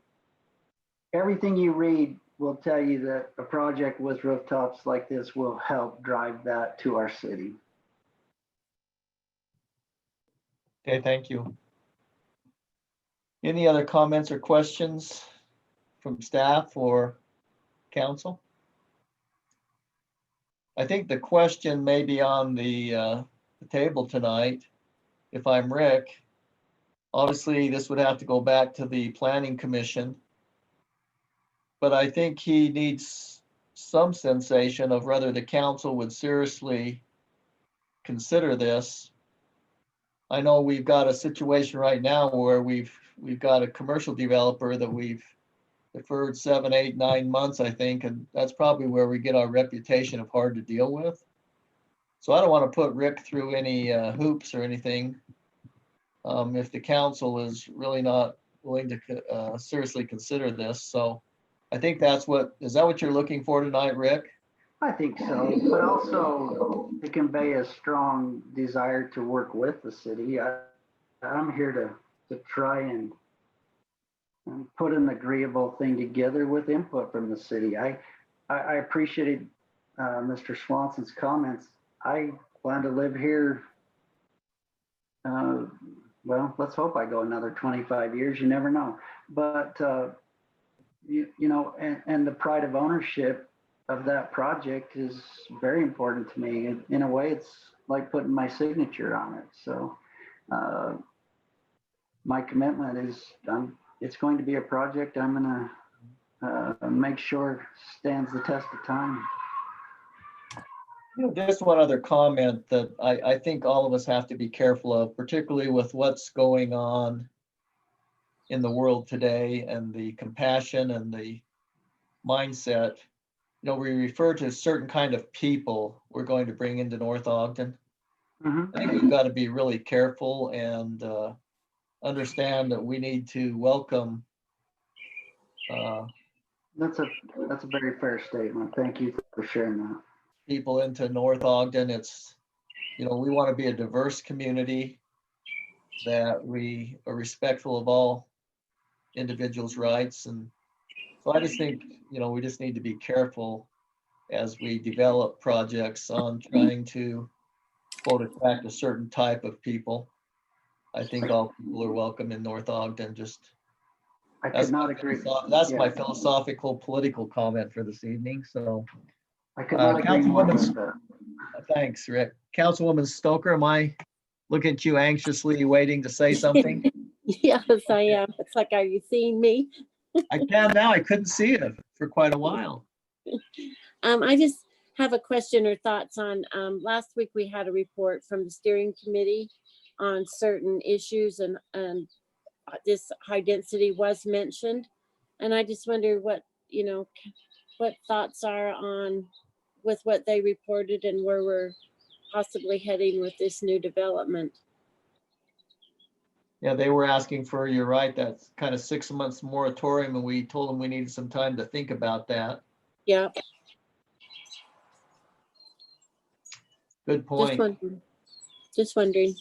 S8: everything you read will tell you that a project with rooftops like this will help drive that to our city.
S3: Okay, thank you. Any other comments or questions from staff or council? I think the question may be on the table tonight. If I'm Rick, obviously this would have to go back to the planning commission. But I think he needs some sensation of whether the council would seriously consider this. I know we've got a situation right now where we've got a commercial developer that we've deferred 7, 8, 9 months, I think, and that's probably where we get our reputation of hard to deal with. So I don't want to put Rick through any hoops or anything. If the council is really not willing to seriously consider this. So I think is that what you're looking for tonight, Rick?
S8: I think so, but also to convey a strong desire to work with the city. I'm here to try and put an agreeable thing together with input from the city. I appreciated Mr. Swanson's comments. I plan to live here. Well, let's hope I go another 25 years. You never know. But you know, and the pride of ownership of that project is very important to me. In a way, it's like putting my signature on it. So my commitment is it's going to be a project I'm going to make sure stands the test of time.
S3: You know, just one other comment that I think all of us have to be careful of, particularly with what's going on in the world today and the compassion and the mindset. You know, we refer to a certain kind of people we're going to bring into North Ogden. I think we've got to be really careful and understand that we need to welcome.
S8: That's a very fair statement. Thank you for sharing that.
S3: People into North Ogden. It's, you know, we want to be a diverse community, that we are respectful of all individuals' rights. And so I just think, you know, we just need to be careful as we develop projects on trying to, quote, attract a certain type of people. I think all people are welcome in North Ogden.
S8: I could not agree.
S3: That's my philosophical, political comment for this evening. So
S8: I could not agree more with that.
S3: Thanks, Rick. Councilwoman Stoker, am I looking at you anxiously waiting to say something?
S5: Yes, I am. It's like, are you seeing me?
S3: I can now. I couldn't see it for quite a while.
S5: I just have a question or thoughts on, last week we had a report from the steering committee on certain issues, and this high density was mentioned. And I just wonder what, you know, what thoughts are on with what they reported and where we're possibly heading with this new development.
S3: Yeah, they were asking for, you're right, that's kind of 6 months moratorium, and we told them we needed some time to think about that.
S5: Yeah.
S3: Good point.
S5: Just wondering.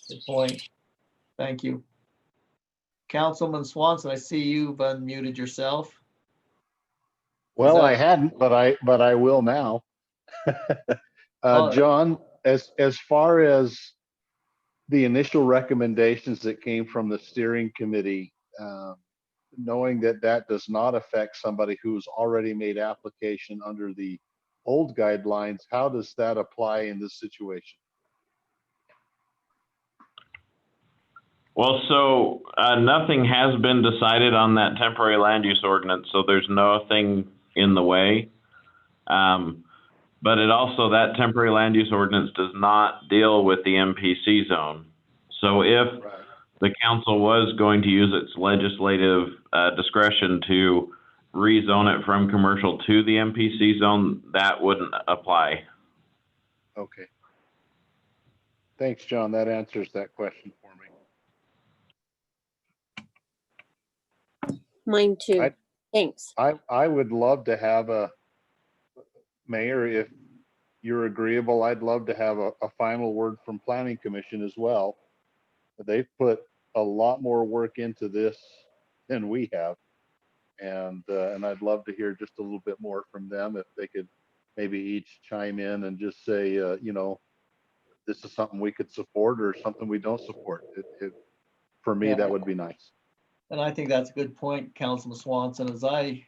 S3: Good point. Thank you. Councilman Swanson, I see you've unmuted yourself.
S1: Well, I hadn't, but I will now. John, as far as the initial recommendations that came from the steering committee, knowing that does not affect somebody who's already made application under the old guidelines, how does that apply in this situation?
S2: Well, so nothing has been decided on that temporary land use ordinance, so there's nothing in the way. But it also, that temporary land use ordinance does not deal with the MPC zone. So if the council was going to use its legislative discretion to rezone it from commercial to the MPC zone, that wouldn't apply.
S1: Okay. Thanks, John. That answers that question for me.
S5: Mine too. Thanks.
S1: I would love to have Mayor, if you're agreeable, I'd love to have a final word from Planning Commission as well. They've put a lot more work into this than we have. And I'd love to hear just a little bit more from them, if they could maybe each chime in and just say, you know, this is something we could support or something we don't support. For me,
S3: Yeah.
S1: that would be nice.
S3: And I think that's a good point, Councilman Swanson. As I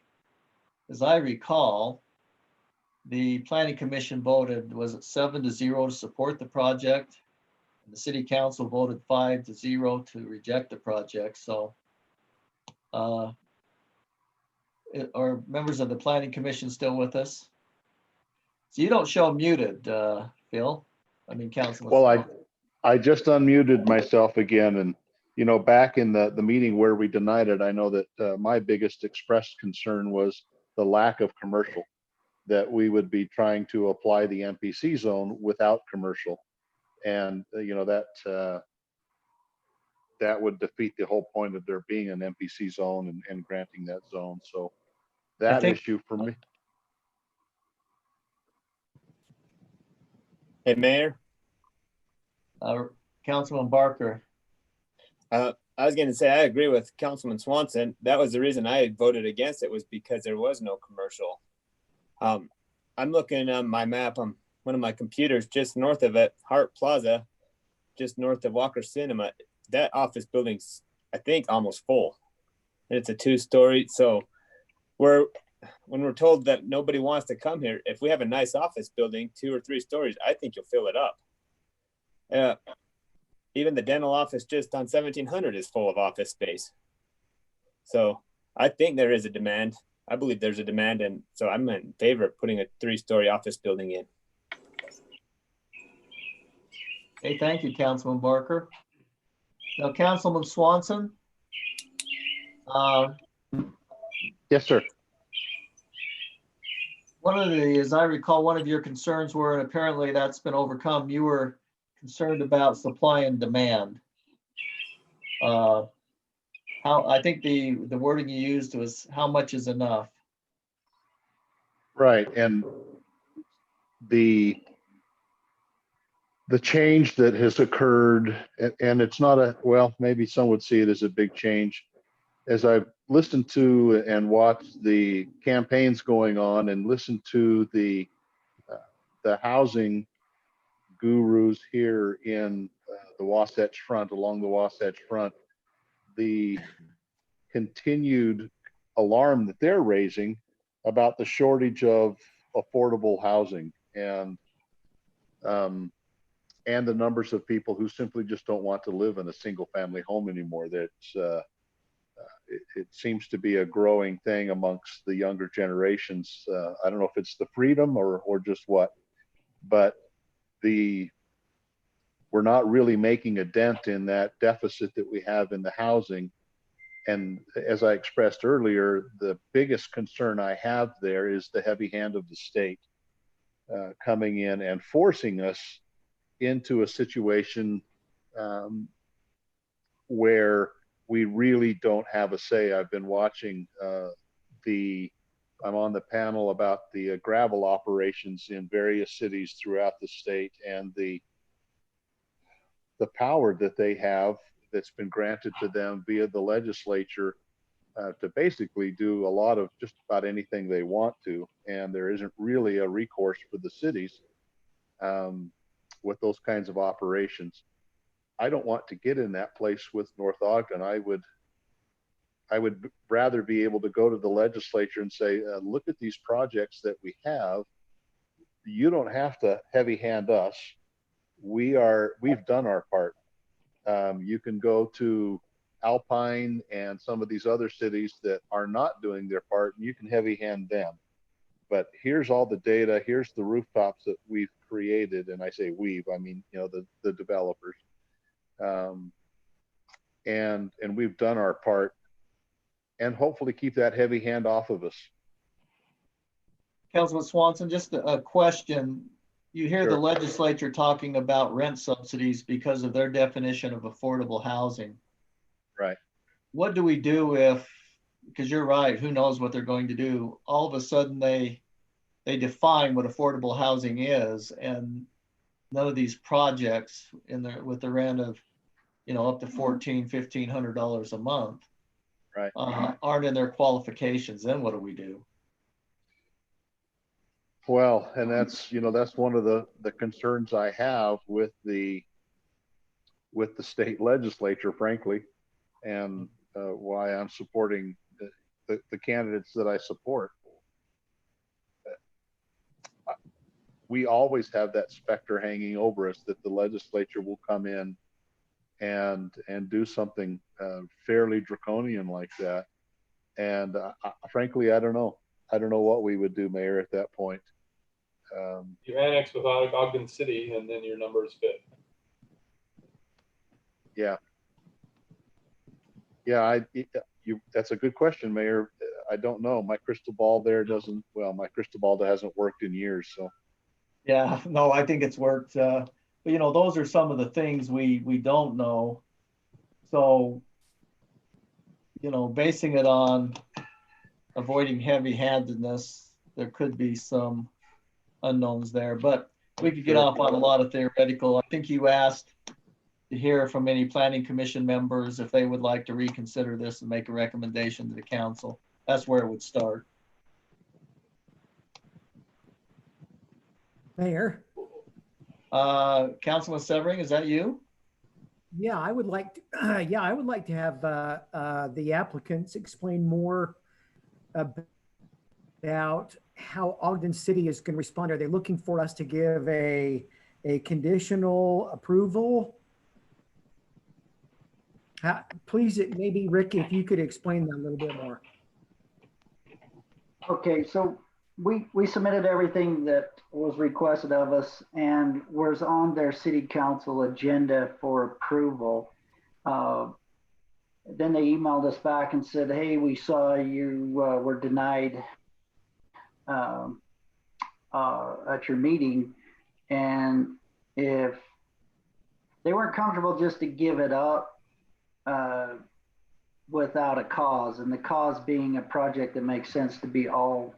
S3: recall, the planning commission voted, was it 7-0 to support the project? And the city council voted 5-0 to reject the project. So are members of the planning commission still with us? So you don't show muted, Phil. I mean, Councilman.
S1: Well, I just unmuted myself again, and you know, back in the meeting where we denied it, I know that my biggest expressed concern was the lack of commercial, that we would be trying to apply the MPC zone without commercial. And, you know, that would defeat the whole point of there being an MPC zone and granting that zone. So that issue for me.
S4: Hey, Mayor.
S3: Councilman Barker.
S4: I was going to say, I agree with Councilman Swanson. That was the reason I voted against it, was because there was no commercial. I'm looking on my map on one of my computers just north of it, Hart Plaza, just north of Walker Cinema. That office building's, I think, almost full. And it's a 2-story. So when we're told that nobody wants to come here, if we have a nice office building, 2 or 3 stories, I think you'll fill it up. Even the dental office just on 1700 is full of office space. So I think there is a demand. I believe there's a demand. And so I'm in favor of putting a 3-story office building in.
S3: Okay, thank you, Councilman Barker. Now, Councilman Swanson.
S1: Yes, sir.
S3: As I recall, one of your concerns were, and apparently that's been overcome, you were concerned about supply and demand. I think the wording you used was, how much is enough?
S1: Right. And the change that has occurred, and it's not well, maybe some would see it as a big change. As I've listened to and watched the campaigns going on and listened to the housing gurus here in the Wasatch Front, along the Wasatch Front, the continued alarm that they're raising about the shortage of affordable housing, and the numbers of people who simply just don't want to live in a single family home anymore. That's it seems to be a growing thing amongst the younger generations. I don't know if it's the freedom or just what, but we're not really making a dent in that deficit that we have in the housing. And as I expressed earlier, the biggest concern I have there is the heavy hand of the state coming in and forcing us into a situation where we really don't have a say. I've been watching I'm on the panel about the gravel operations in various cities throughout the state, and the power that they have that's been granted to them via the legislature to basically do a lot of just about anything they want to. And there isn't really a recourse for the cities with those kinds of operations. I don't want to get in that place with North Ogden. I would rather be able to go to the legislature and say, look at these projects that we have. You don't have to heavy hand us. We've done our part. You can go to Alpine and some of these other cities that are not doing their part, and you can heavy hand them. But here's all the data. Here's the rooftops that we've created. And I say I mean, you know, the developers. And we've done our part, and hopefully keep that heavy hand off of us.
S3: Councilman Swanson, just a question. You hear
S1: Sure.
S3: the legislature talking about rent subsidies because of their definition of affordable housing.
S1: Right.
S3: What do we do if, because you're right, who knows what they're going to do? All of a sudden they define what affordable housing is, and none of these projects with the rent of up to $1,400-1,500 a month,
S1: Right.
S3: aren't in their qualifications, then what do we do?
S1: Well, and that's one of the concerns I have with the state legislature, frankly, and why I'm supporting the candidates that I support. We always have that specter hanging over us that the legislature will come in and do something fairly draconian like that. And frankly, I don't know what we would do, Mayor, at that point.
S10: You annex with Ogden City, and then your numbers fit.
S1: Yeah. That's a good question, Mayor. I don't know. My crystal ball hasn't worked in years, so.
S3: Yeah, no, I think it's worked. But those are some of the things we don't know. So, basing it on avoiding heavy-handedness, there could be some unknowns there, but we could get off on a lot of theoretical. I think you asked to hear from any planning commission members if they would like to reconsider this and make a recommendation to the council. That's where it would start.
S17: Mayor.
S3: Councilman Severing, is that you?
S17: Yeah, I would like to have the applicants explain more about how Ogden City is going to respond. Are they looking for us to give a conditional approval? Please, maybe Rick, if you could explain that a little bit more.
S8: Okay, so we submitted everything that was requested of us and was on their city council agenda for approval. Then they emailed us back and said, hey, we saw you were denied at your meeting. And if they weren't comfortable just to give it up without a cause, and the cause being a project that makes sense to be all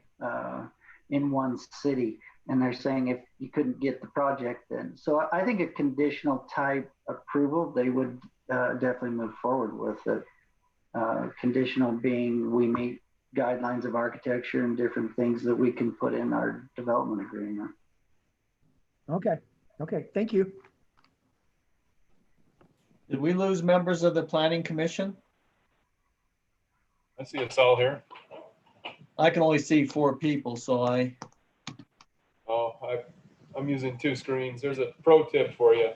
S8: in one city. And they're saying if you couldn't get the project, then. So I think a conditional type approval, they would definitely move forward with it. Conditional being we meet guidelines of architecture and different things that we can put in our development agreement.
S17: Okay, thank you.
S3: Did we lose members of the planning commission?
S10: I see us all here.
S3: I can only see 4 people, so
S10: I'm using 2 screens. There's a pro tip for you.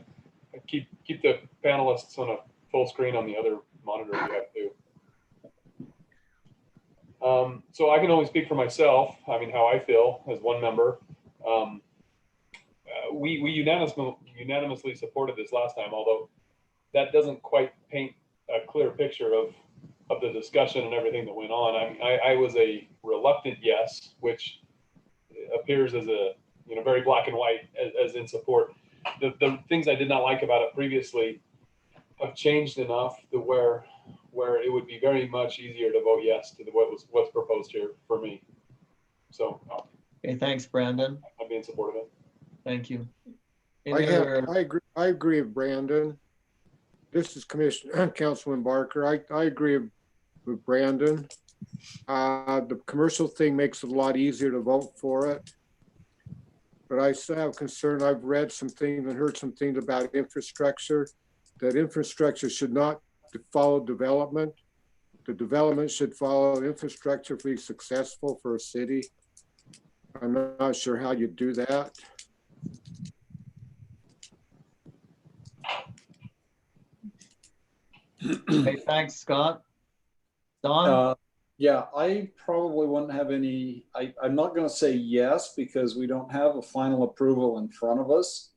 S10: Keep the panelists on a full screen on the other monitor you have too. So I can only speak for myself. I mean, how I feel as one member. We unanimously supported this last time, although that doesn't quite paint a clear picture of the discussion and everything that went on. I was a reluctant yes, which appears as a very black and white as in support. The things I did not like about it previously have changed enough to where it would be very much easier to vote yes to what's proposed here for me. So
S3: okay, thanks, Brandon.
S10: I'd be in support of it.
S3: Thank you.
S14: I agree with Brandon. This is Councilman Barker. I agree with Brandon. The commercial thing makes it a lot easier to vote for it. But I still have concern. I've read some things and heard some things about infrastructure, that infrastructure should not follow development. The development should follow infrastructure to be successful for a city. I'm not sure how you do that.
S3: Hey, thanks, Scott. Don?
S13: Yeah, I probably wouldn't have any, I'm not going to say yes because we don't have a final approval in front of us.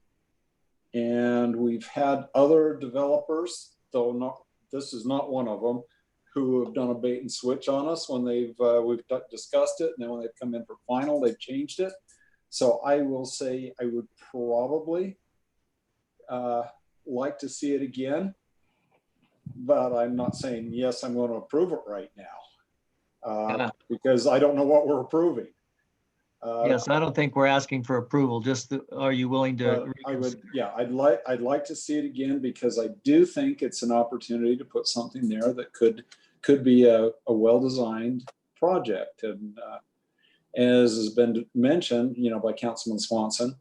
S13: And we've had other developers, though this is not one of them, who have done a bait and switch on us when we've discussed it, and then when they've come in for final, they've changed it. So I will say I would probably like to see it again, but I'm not saying yes, I'm going to approve it right now. Because I don't know what we're approving.
S3: Yes, I don't think we're asking for approval, just are you willing to?
S13: I would, yeah, I'd like to see it again, because I do think it's an opportunity to put something there that could be a well-designed project. And as has been mentioned, by Councilman Swanson,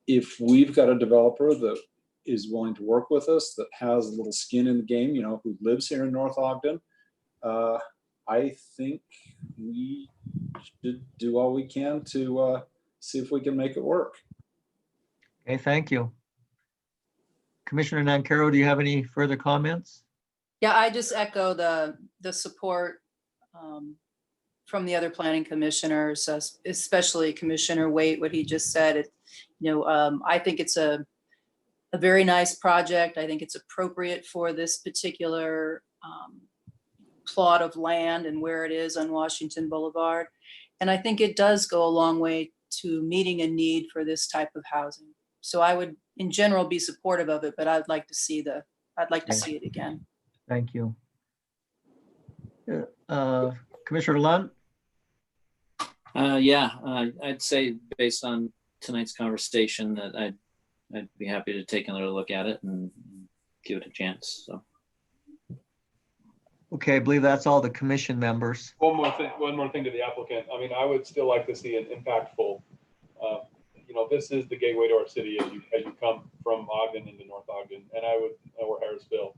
S13: if we've got a developer that is willing to work with us, that has a little skin in the game, who lives here in North Ogden, I think we should do all we can to see if we can make it work.
S3: Okay, thank you. Commissioner Nancaro, do you have any further comments?
S15: Yeah, I just echo the support from the other planning commissioners, especially Commissioner Waite, what he just said. I think it's a very nice project. I think it's appropriate for this particular plot of land and where it is on Washington Boulevard. And I think it does go a long way to meeting a need for this type of housing. So I would, in general, be supportive of it, but I'd like to see it again.
S3: Thank you. Commissioner Lunt?
S12: I'd say based on tonight's conversation that I'd be happy to take another look at it and give it a chance. So.
S3: Okay, I believe that's all the commission members.
S10: One more thing to the applicant. I mean, I would still like to see an impactful, this is the gateway to our city as you come from Ogden into North Ogden, and or Harrisville.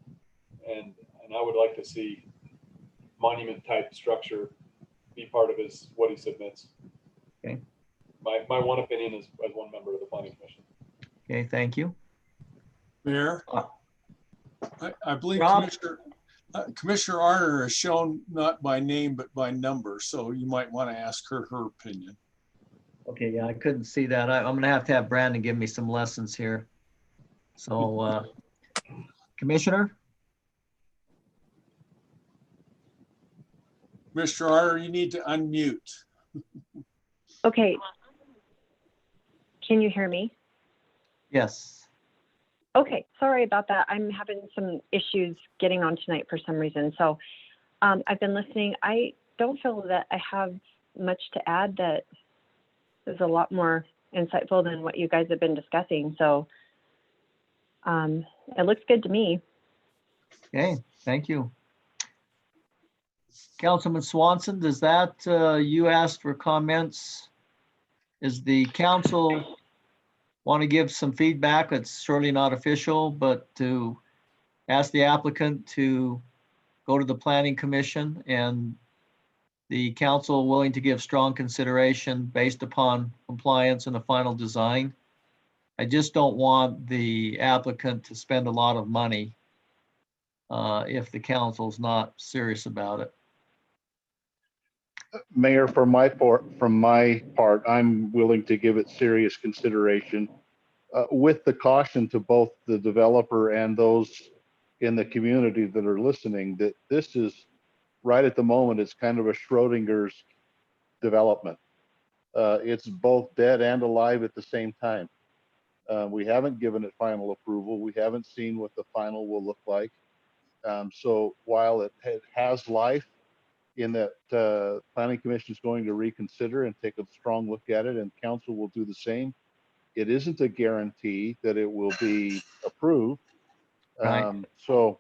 S10: And I would like to see monument type structure be part of what he submits.
S3: Okay.
S10: My one opinion is as one member of the planning commission.
S3: Okay, thank you.
S7: Mayor, I believe
S3: Rob?
S7: Commissioner Arner is shown not by name, but by number. So you might want to ask her opinion.
S3: Okay, yeah, I couldn't see that. I'm gonna have to have Brandon give me some lessons here. So, Commissioner?
S7: Mr. Arner, you need to unmute.
S18: Okay. Can you hear me?
S3: Yes.
S18: Okay, sorry about that. I'm having some issues getting on tonight for some reason. So I've been listening. I don't feel that I have much to add that is a lot more insightful than what you guys have been discussing. So it looks good to me.
S3: Okay, thank you. Councilman Swanson, does that, you asked for comments? Is the council want to give some feedback? It's surely not official, but to ask the applicant to go to the planning commission and the council willing to give strong consideration based upon compliance in the final design. I just don't want the applicant to spend a lot of money if the council's not serious about it.
S1: Mayor, from my part, I'm willing to give it serious consideration with the caution to both the developer and those in the community that are listening that this is right at the moment, it's kind of a Schrodinger's development. It's both dead and alive at the same time. We haven't given it final approval. We haven't seen what the final will look like. So while it has life, in that planning commission is going to reconsider and take a strong look at it, and council will do the same. It isn't a guarantee that it will be approved.
S3: Right.
S1: So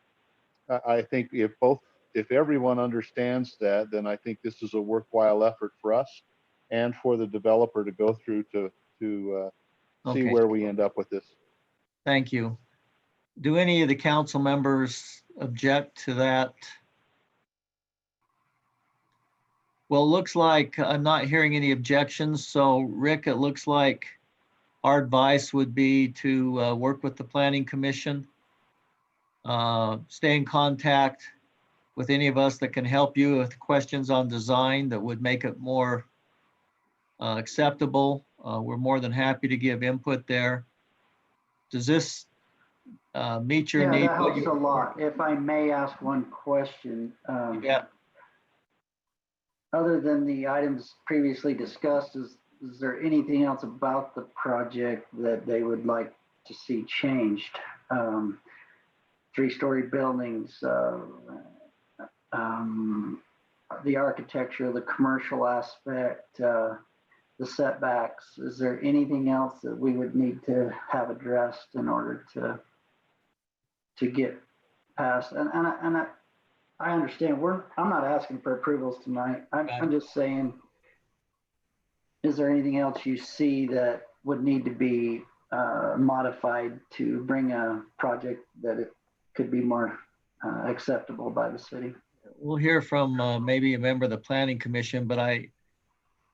S1: I think if everyone understands that, then I think this is a worthwhile effort for us and for the developer to go through to see where we end up with this.
S3: Thank you. Do any of the council members object to that? Well, it looks like I'm not hearing any objections. So Rick, it looks like our advice would be to work with the planning commission, stay in contact with any of us that can help you with questions on design that would make it more acceptable. We're more than happy to give input there. Does this meet your need?
S8: Yeah, that helps a lot. If I may ask one question.
S3: Yeah.
S8: Other than the items previously discussed, is there anything else about the project that they would like to see changed? 3-story buildings, the architecture, the commercial aspect, the setbacks, is there anything else that we would need to have addressed in order to get past? And I understand I'm not asking for approvals tonight. I'm just saying, is there anything else you see that would need to be modified to bring a project that it could be more acceptable by the city?
S3: We'll hear from maybe a member of the planning commission, but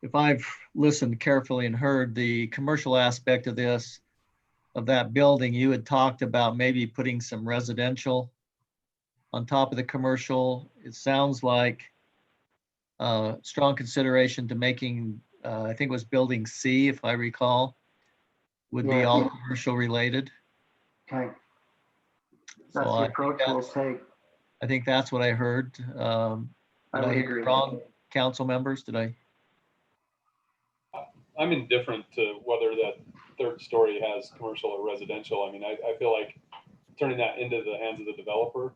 S3: if I've listened carefully and heard the commercial aspect of that building, you had talked about maybe putting some residential on top of the commercial. It sounds like strong consideration to making, I think it was building C, if I recall, would be all commercial related.
S8: Okay. That's the approach we'll take.
S3: I think that's what I heard.
S8: I would agree.
S3: Wrong, council members? Did I?
S10: I'm indifferent to whether that third story has commercial or residential. I mean, I feel like turning that into the hands of the developer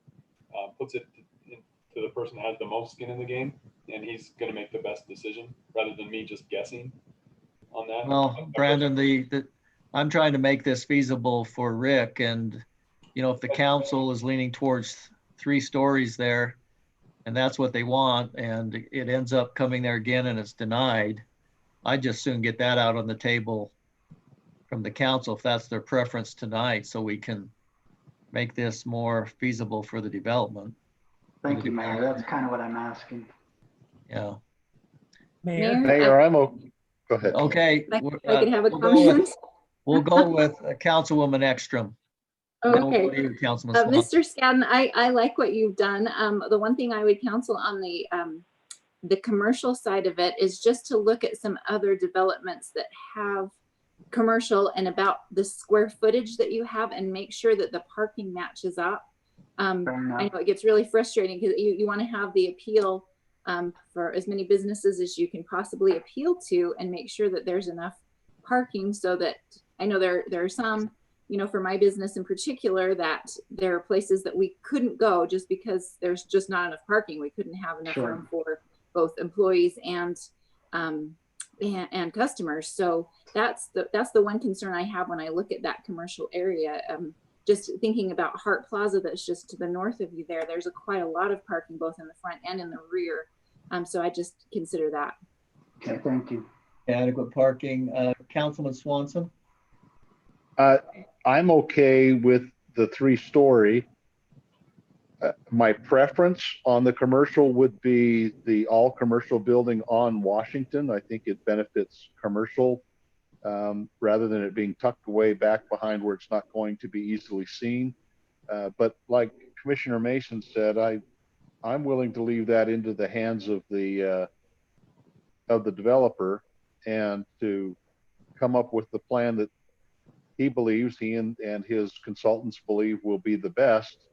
S10: puts it to the person that has the most skin in the game, and he's going to make the best decision rather than me just guessing on that.
S3: Well, Brandon, I'm trying to make this feasible for Rick, and if the council is leaning towards 3 stories there, and that's what they want, and it ends up coming there again and it's denied, I'd just soon get that out on the table from the council if that's their preference tonight, so we can make this more feasible for the development.
S8: Thank you, Mayor. That's kind of what I'm asking.
S3: Yeah.
S1: Mayor, go ahead.
S3: Okay.
S16: I can have a comment.
S3: We'll go with Councilwoman Ekstrom.
S16: Okay.
S3: Councilman Swanson.
S16: Mr. Scadden, I like what you've done. The one thing I would counsel on the commercial side of it is just to look at some other developments that have commercial and about the square footage that you have, and make sure that the parking matches up. I know it gets really frustrating because you want to have the appeal for as many businesses as you can possibly appeal to, and make sure that there's enough parking, so that I know there are some, for my business in particular, that there are places that we couldn't go just because there's just not enough parking. We couldn't have enough room for both employees and customers. So that's the one concern I have when I look at that commercial area. Just thinking about Hart Plaza, that's just to the north of you there. There's quite a lot of parking both in the front and in the rear. So I just consider that.
S8: Okay, thank you.
S3: Adequate parking. Councilman Swanson?
S1: I'm okay with the 3-story. My preference on the commercial would be the all commercial building on Washington. I think it benefits commercial rather than it being tucked away back behind where it's not going to be easily seen. But like Commissioner Mason said, I'm willing to leave that into the hands of the developer, and to come up with the plan that he believes, he and his consultants believe will be the best,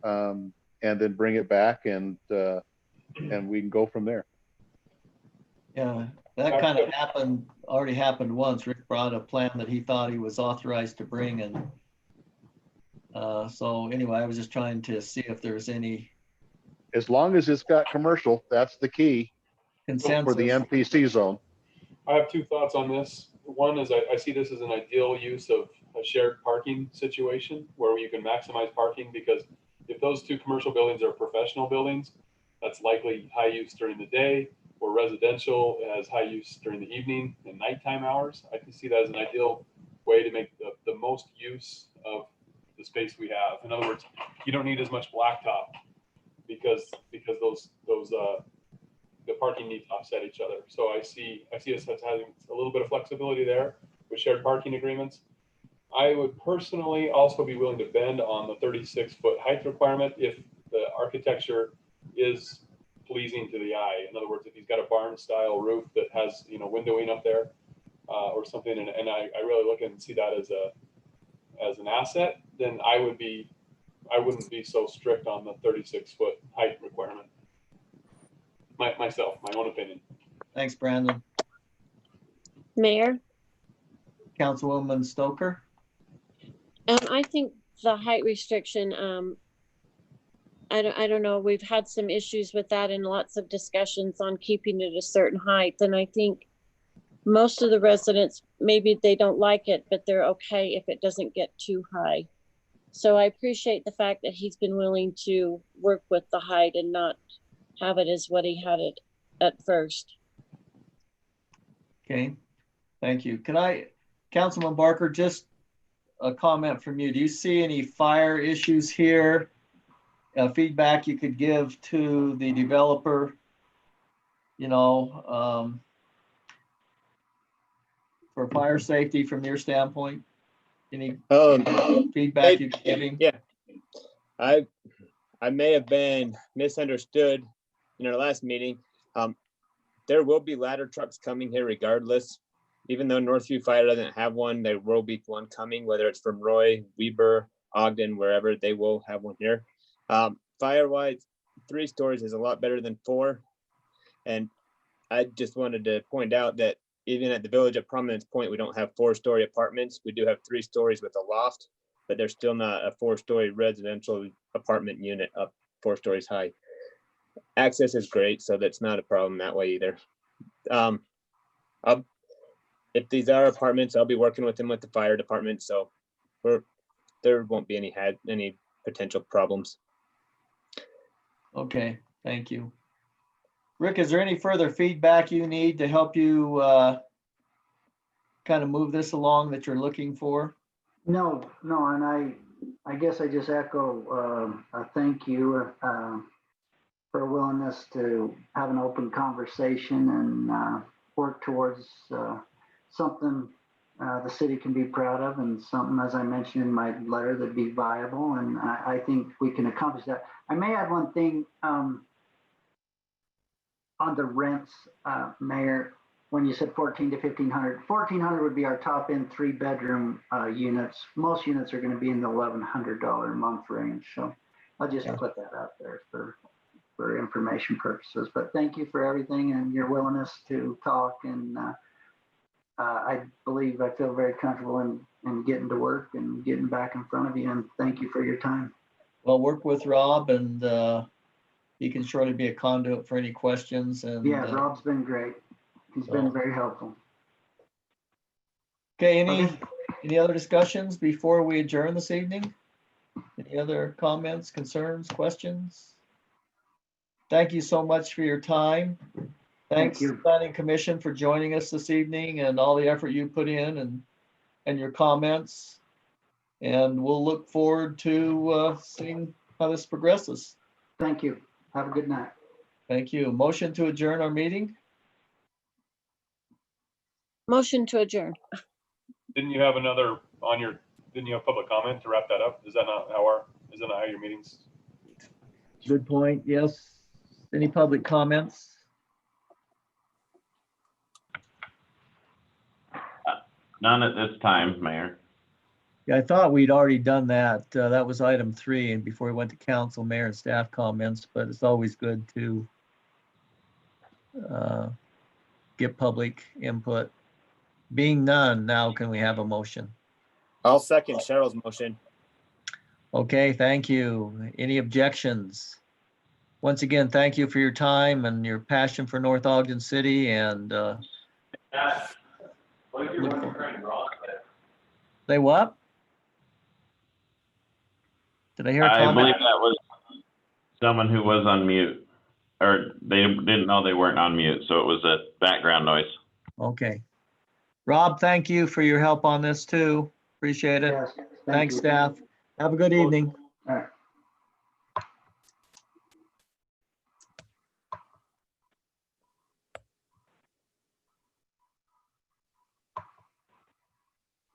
S1: and then bring it back, and we can go from there.
S3: Yeah, that kind of already happened once. Rick brought a plan that he thought he was authorized to bring, and so anyway, I was just trying to see if there's any.
S1: As long as it's got commercial, that's the key.
S3: Consensus
S1: for the MPC zone.
S10: I have 2 thoughts on this. One is I see this as an ideal use of a shared parking situation where you can maximize parking, because if those 2 commercial buildings are professional buildings, that's likely high use during the day, or residential has high use during the evening and nighttime hours. I can see that as an ideal way to make the most use of the space we have. In other words, you don't need as much blacktop because the parking needs to offset each other. So I see us as having a little bit of flexibility there with shared parking agreements. I would personally also be willing to bend on the 36-foot height requirement if the architecture is pleasing to the eye. In other words, if he's got a barn style roof that has windowing up there or something, and I really look and see that as an asset, then I wouldn't be so strict on the 36-foot height requirement. My own opinion.
S3: Thanks, Brandon.
S5: Mayor?
S3: Councilwoman Stoker?
S5: I think the height restriction I don't know, we've had some issues with that and lots of discussions on keeping it a certain height. And I think most of the residents, maybe they don't like it, but they're okay if it doesn't get too high. So I appreciate the fact that he's been willing to work with the height and not have it as what he had it at first.
S3: Okay, thank you. Can I, Councilman Barker, just a comment from you. Do you see any fire issues here? Feedback you could give to the developer, you know, for fire safety from your standpoint? Any feedback you could give him?
S4: Yeah, I may have been misunderstood in our last meeting. There will be ladder trucks coming here regardless. Even though Northview Fire doesn't have one, there will be one coming, whether it's from Roy, Weber, Ogden, wherever, they will have one here. Fire-wise, 3 stories is a lot better than 4. And I just wanted to point out that even at the Village at Prominence Point, we don't have 4-story apartments. We do have 3 stories with a loft, but there's still not a 4-story residential apartment unit up 4 stories high. Access is great, so that's not a problem that way either. If these are apartments, I'll be working with them with the fire department, so there won't be any potential problems.
S3: Okay, thank you. Rick, is there any further feedback you need to help you kind of move this along that you're looking for?
S8: No, and I guess I just echo a thank you for a willingness to have an open conversation and work towards something the city can be proud of, and something, as I mentioned in my letter, that'd be viable. And I think we can accomplish that. I may add one thing on the rents, Mayor. When you said 14 to 1,500, 1,400 would be our top end 3-bedroom units. Most units are going to be in the $1,100 a month range. So I'll just put that out there for information purposes. But thank you for everything and your willingness to talk. And I feel very comfortable in getting to work and getting back in front of you. And thank you for your time.
S3: Well, work with Rob, and he can surely be a conduit for any questions. And
S8: yeah, Rob's been great. He's been very helpful.
S3: Okay, any other discussions before we adjourn this evening? Any other comments, concerns, questions? Thank you so much for your time. Thanks, Planning Commission, for joining us this evening and all the effort you put in and your comments. And we'll look forward to seeing how this progresses.
S8: Thank you. Have a good night.
S3: Thank you. Motion to adjourn our meeting?
S5: Motion to adjourn.
S10: Didn't you have another on your, didn't you have public comment to wrap that up? Is that not how your meetings?
S3: Good point. Yes. Any public comments?
S2: None at this time, Mayor.
S3: Yeah, I thought we'd already done that. That was item 3, and before we went to council, mayor and staff comments, but it's always good to get public input. Being none, now can we have a motion?
S4: I'll second Cheryl's motion.
S3: Okay, thank you. Any objections? Once again, thank you for your time and your passion for North Ogden City, and say what? Did I hear a comment?
S2: I believe that was someone who was on mute, or they didn't know they weren't on mute, so it was a background noise.
S3: Okay. Rob, thank you for your help on this too. Appreciate it.
S8: Yes,
S3: Thanks,
S8: you.
S3: staff. Have a good evening.
S8: All right.